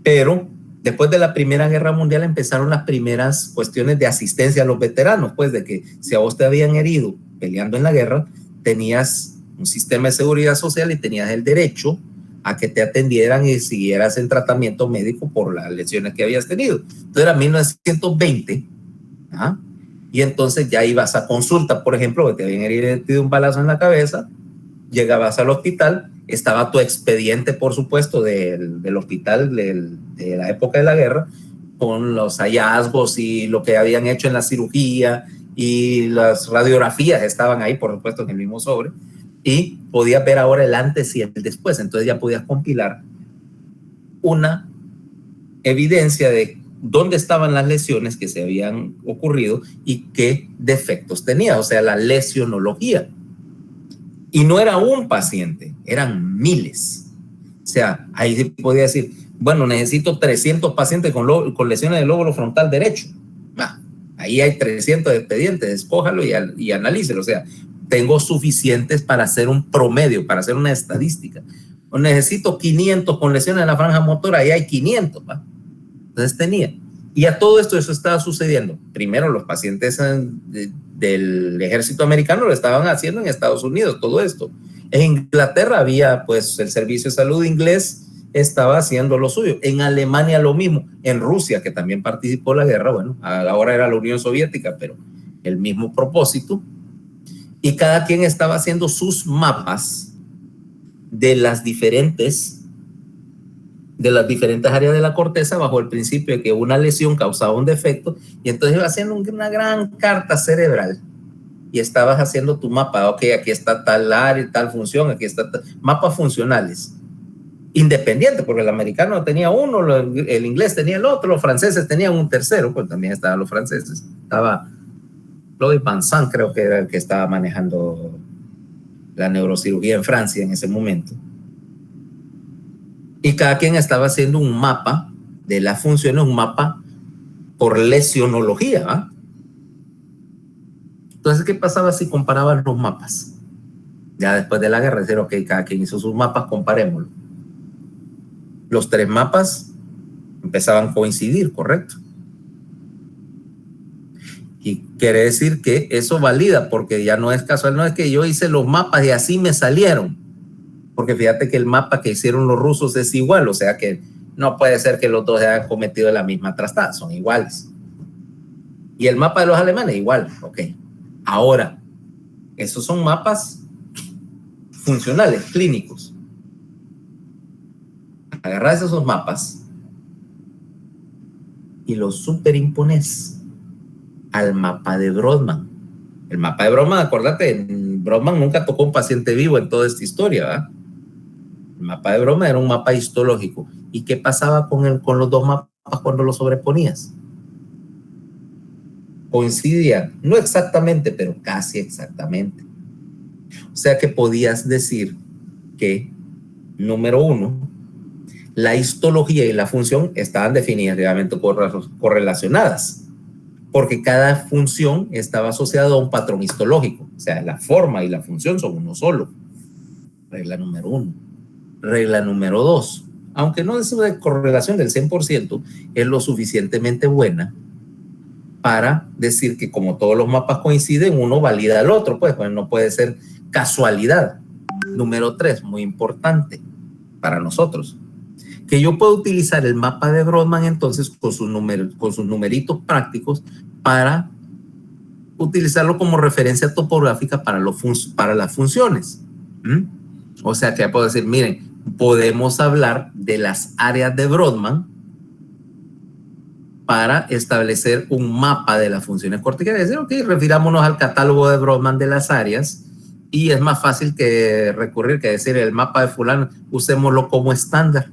Pero después de la Primera Guerra Mundial empezaron las primeras cuestiones de asistencia a los veteranos, pues de que si a vos te habían herido peleando en la guerra, tenías un sistema de seguridad social y tenías el derecho a que te atendieran y siguieras en tratamiento médico por las lesiones que habías tenido. Entonces era 1920, ¿ah? Y entonces ya ibas a consulta, por ejemplo, que te habían herido un balazo en la cabeza, llegabas al hospital, estaba tu expediente, por supuesto, del hospital de la época de la guerra, con los hallazgos y lo que habían hecho en la cirugía y las radiografías estaban ahí, por supuesto, en el mismo sobre, y podías ver ahora el antes y el después. Entonces ya podías compilar una evidencia de dónde estaban las lesiones que se habían ocurrido y qué defectos tenía, o sea, la lesionología. Y no era un paciente, eran miles. O sea, ahí se podía decir, bueno, necesito 300 pacientes con lesiones del lóbulo frontal derecho. Ahí hay 300 expedientes, escójalo y analícelo. O sea, tengo suficientes para hacer un promedio, para hacer una estadística. O necesito 500 con lesiones de la franja motora, ahí hay 500, ¿va? Entonces tenía. Y a todo esto, eso estaba sucediendo. Primero, los pacientes del ejército americano lo estaban haciendo en Estados Unidos, todo esto. En Inglaterra había, pues, el servicio de salud inglés estaba haciendo lo suyo. En Alemania lo mismo. En Rusia, que también participó en la guerra, bueno, ahora era la Unión Soviética, pero el mismo propósito. Y cada quien estaba haciendo sus mapas de las diferentes áreas de la corteza bajo el principio de que una lesión causaba un defecto, y entonces iba haciendo una gran carta cerebral y estabas haciendo tu mapa. Ok, aquí está tal área, tal función, aquí está mapas funcionales independientes, porque el americano tenía uno, el inglés tenía el otro, los franceses tenían un tercero, pues también estaban los franceses, estaba Claude Vincent, creo que era el que estaba manejando la neurocirugía en Francia en ese momento. Y cada quien estaba haciendo un mapa de las funciones, un mapa por lesionología, ¿va? Entonces, ¿qué pasaba si comparaban los mapas? Ya después de la guerra, decir, ok, cada quien hizo sus mapas, comparémoslo. Los tres mapas empezaban a coincidir, ¿correcto? Y quiere decir que eso valida, porque ya no es casual, no es que yo hice los mapas y así me salieron. Porque fíjate que el mapa que hicieron los rusos es igual, o sea que no puede ser que los dos hayan cometido la misma trastada, son iguales. Y el mapa de los alemanes, igual, ok. Ahora, esos son mapas funcionales, clínicos. Agarrás esos mapas y los superimpones al mapa de Brodmann. El mapa de Brodmann, acuérdate, Brodmann nunca tocó un paciente vivo en toda esta historia, ¿verdad? El mapa de Brodmann era un mapa histológico. ¿Y qué pasaba con los dos mapas cuando los sobreponías? Coincidían, no exactamente, pero casi exactamente. O sea que podías decir que, número uno, la histología y la función estaban definitivamente correlacionadas, porque cada función estaba asociada a un patrón histológico. O sea, la forma y la función son uno solo. Regla número uno. Regla número dos. Aunque no es una correlación del 100%, es lo suficientemente buena para decir que como todos los mapas coinciden, uno valida al otro, pues no puede ser casualidad. Número tres, muy importante para nosotros, que yo puedo utilizar el mapa de Brodmann entonces con sus numeritos prácticos para utilizarlo como referencia topográfica para las funciones. O sea que puedo decir, miren, podemos hablar de las áreas de Brodmann para establecer un mapa de las funciones corticales. Decir, ok, refirámonos al catálogo de Brodmann de las áreas, y es más fácil que recurrir que decir el mapa de fulano, usémoslo como estándar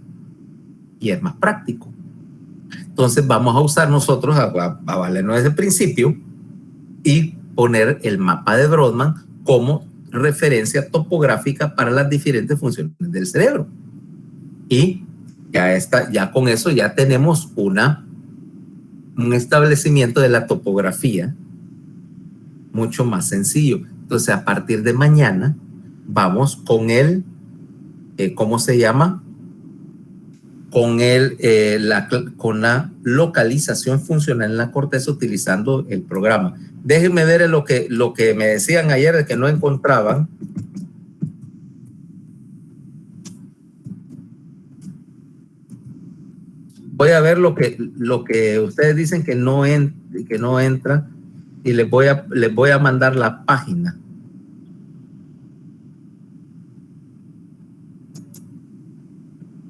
y es más práctico. Entonces vamos a usar nosotros a valernos de ese principio y poner el mapa de Brodmann como referencia topográfica para las diferentes funciones del cerebro. Y ya con eso ya tenemos un establecimiento de la topografía mucho más sencillo. Entonces, a partir de mañana vamos con el, ¿cómo se llama? Con la localización funcional en la corteza utilizando el programa. Déjenme ver lo que me decían ayer de que no encontraban. Voy a ver lo que ustedes dicen que no entra y les voy a mandar la página.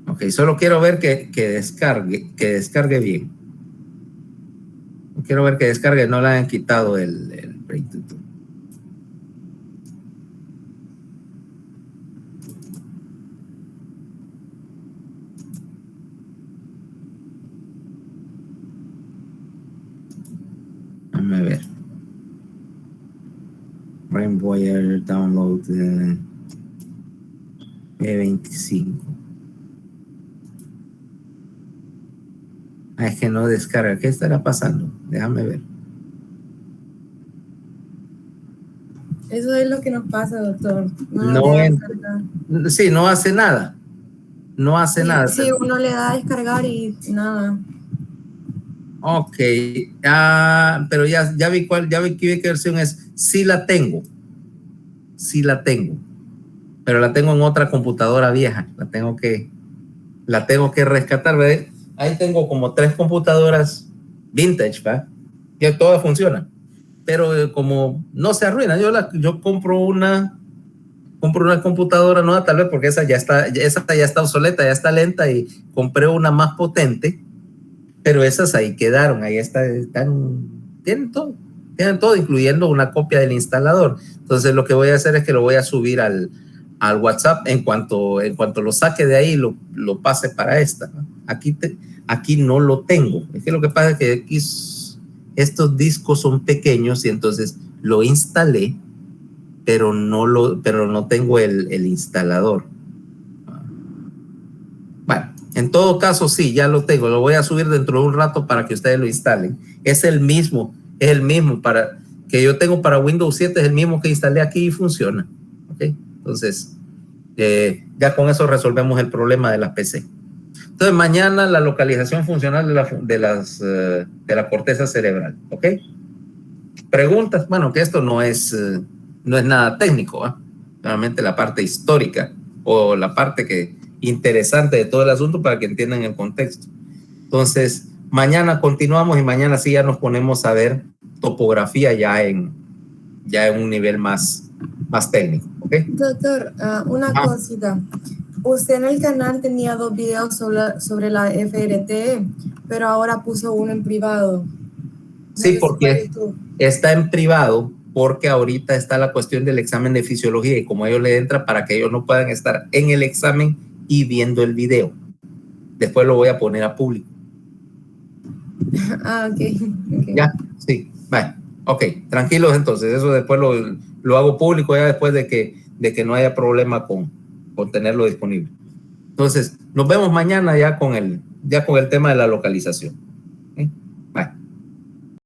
Ok, solo quiero ver que descargue bien. Quiero ver que descargue, no le hayan quitado el Brain Tutor. Déjame ver. Brainwire download E25. Es que no descarga. ¿Qué estará pasando? Déjame ver. Eso es lo que nos pasa, doctor. Sí, no hace nada. No hace nada. Sí, uno le da a descargar y nada. Ok. Pero ya vi qué versión es. Sí la tengo. Pero la tengo en otra computadora vieja. La tengo que rescatar, ¿verdad? Ahí tengo como 3 computadoras vintage, ¿va? Que todas funcionan. Pero como no se arruinan, yo compro una computadora nueva, tal vez porque esa ya está obsoleta, ya está lenta, y compré una más potente, pero esas ahí quedaron, ahí tienen todo, incluyendo una copia del instalador. Entonces lo que voy a hacer es que lo voy a subir al WhatsApp en cuanto lo saque de ahí, lo pase para esta, ¿no? Aquí no lo tengo. Es que lo que pasa es que aquí estos discos son pequeños y entonces lo instalé, pero no tengo el instalador. Bueno, en todo caso sí, ya lo tengo. Lo voy a subir dentro de un rato para que ustedes lo instalen. Es el mismo que yo tengo para Windows 7, es el mismo que instalé aquí y funciona. ¿Okay? Entonces, ya con eso resolvemos el problema de la PC. Entonces, mañana la localización funcional de la corteza cerebral, ¿ok? Preguntas, bueno, que esto no es nada técnico, ¿eh? Realmente la parte histórica o la parte interesante de todo el asunto para que entiendan el contexto. Entonces, mañana continuamos y mañana sí ya nos ponemos a ver topografía ya en un nivel más técnico, ¿ok? Doctor, una cosita. Usted en el canal tenía 2 videos sobre la FRT, pero ahora puso uno en privado. Sí, porque está en privado, porque ahorita está la cuestión del examen de fisiología y como ellos le entran para que ellos no puedan estar en el examen y viendo el video. Después lo voy a poner a público. Ok. Ya, sí. Vale. Ok, tranquilos entonces. Eso después lo hago público ya después de que no haya problema con tenerlo disponible. Entonces, nos vemos mañana ya con el tema de la localización.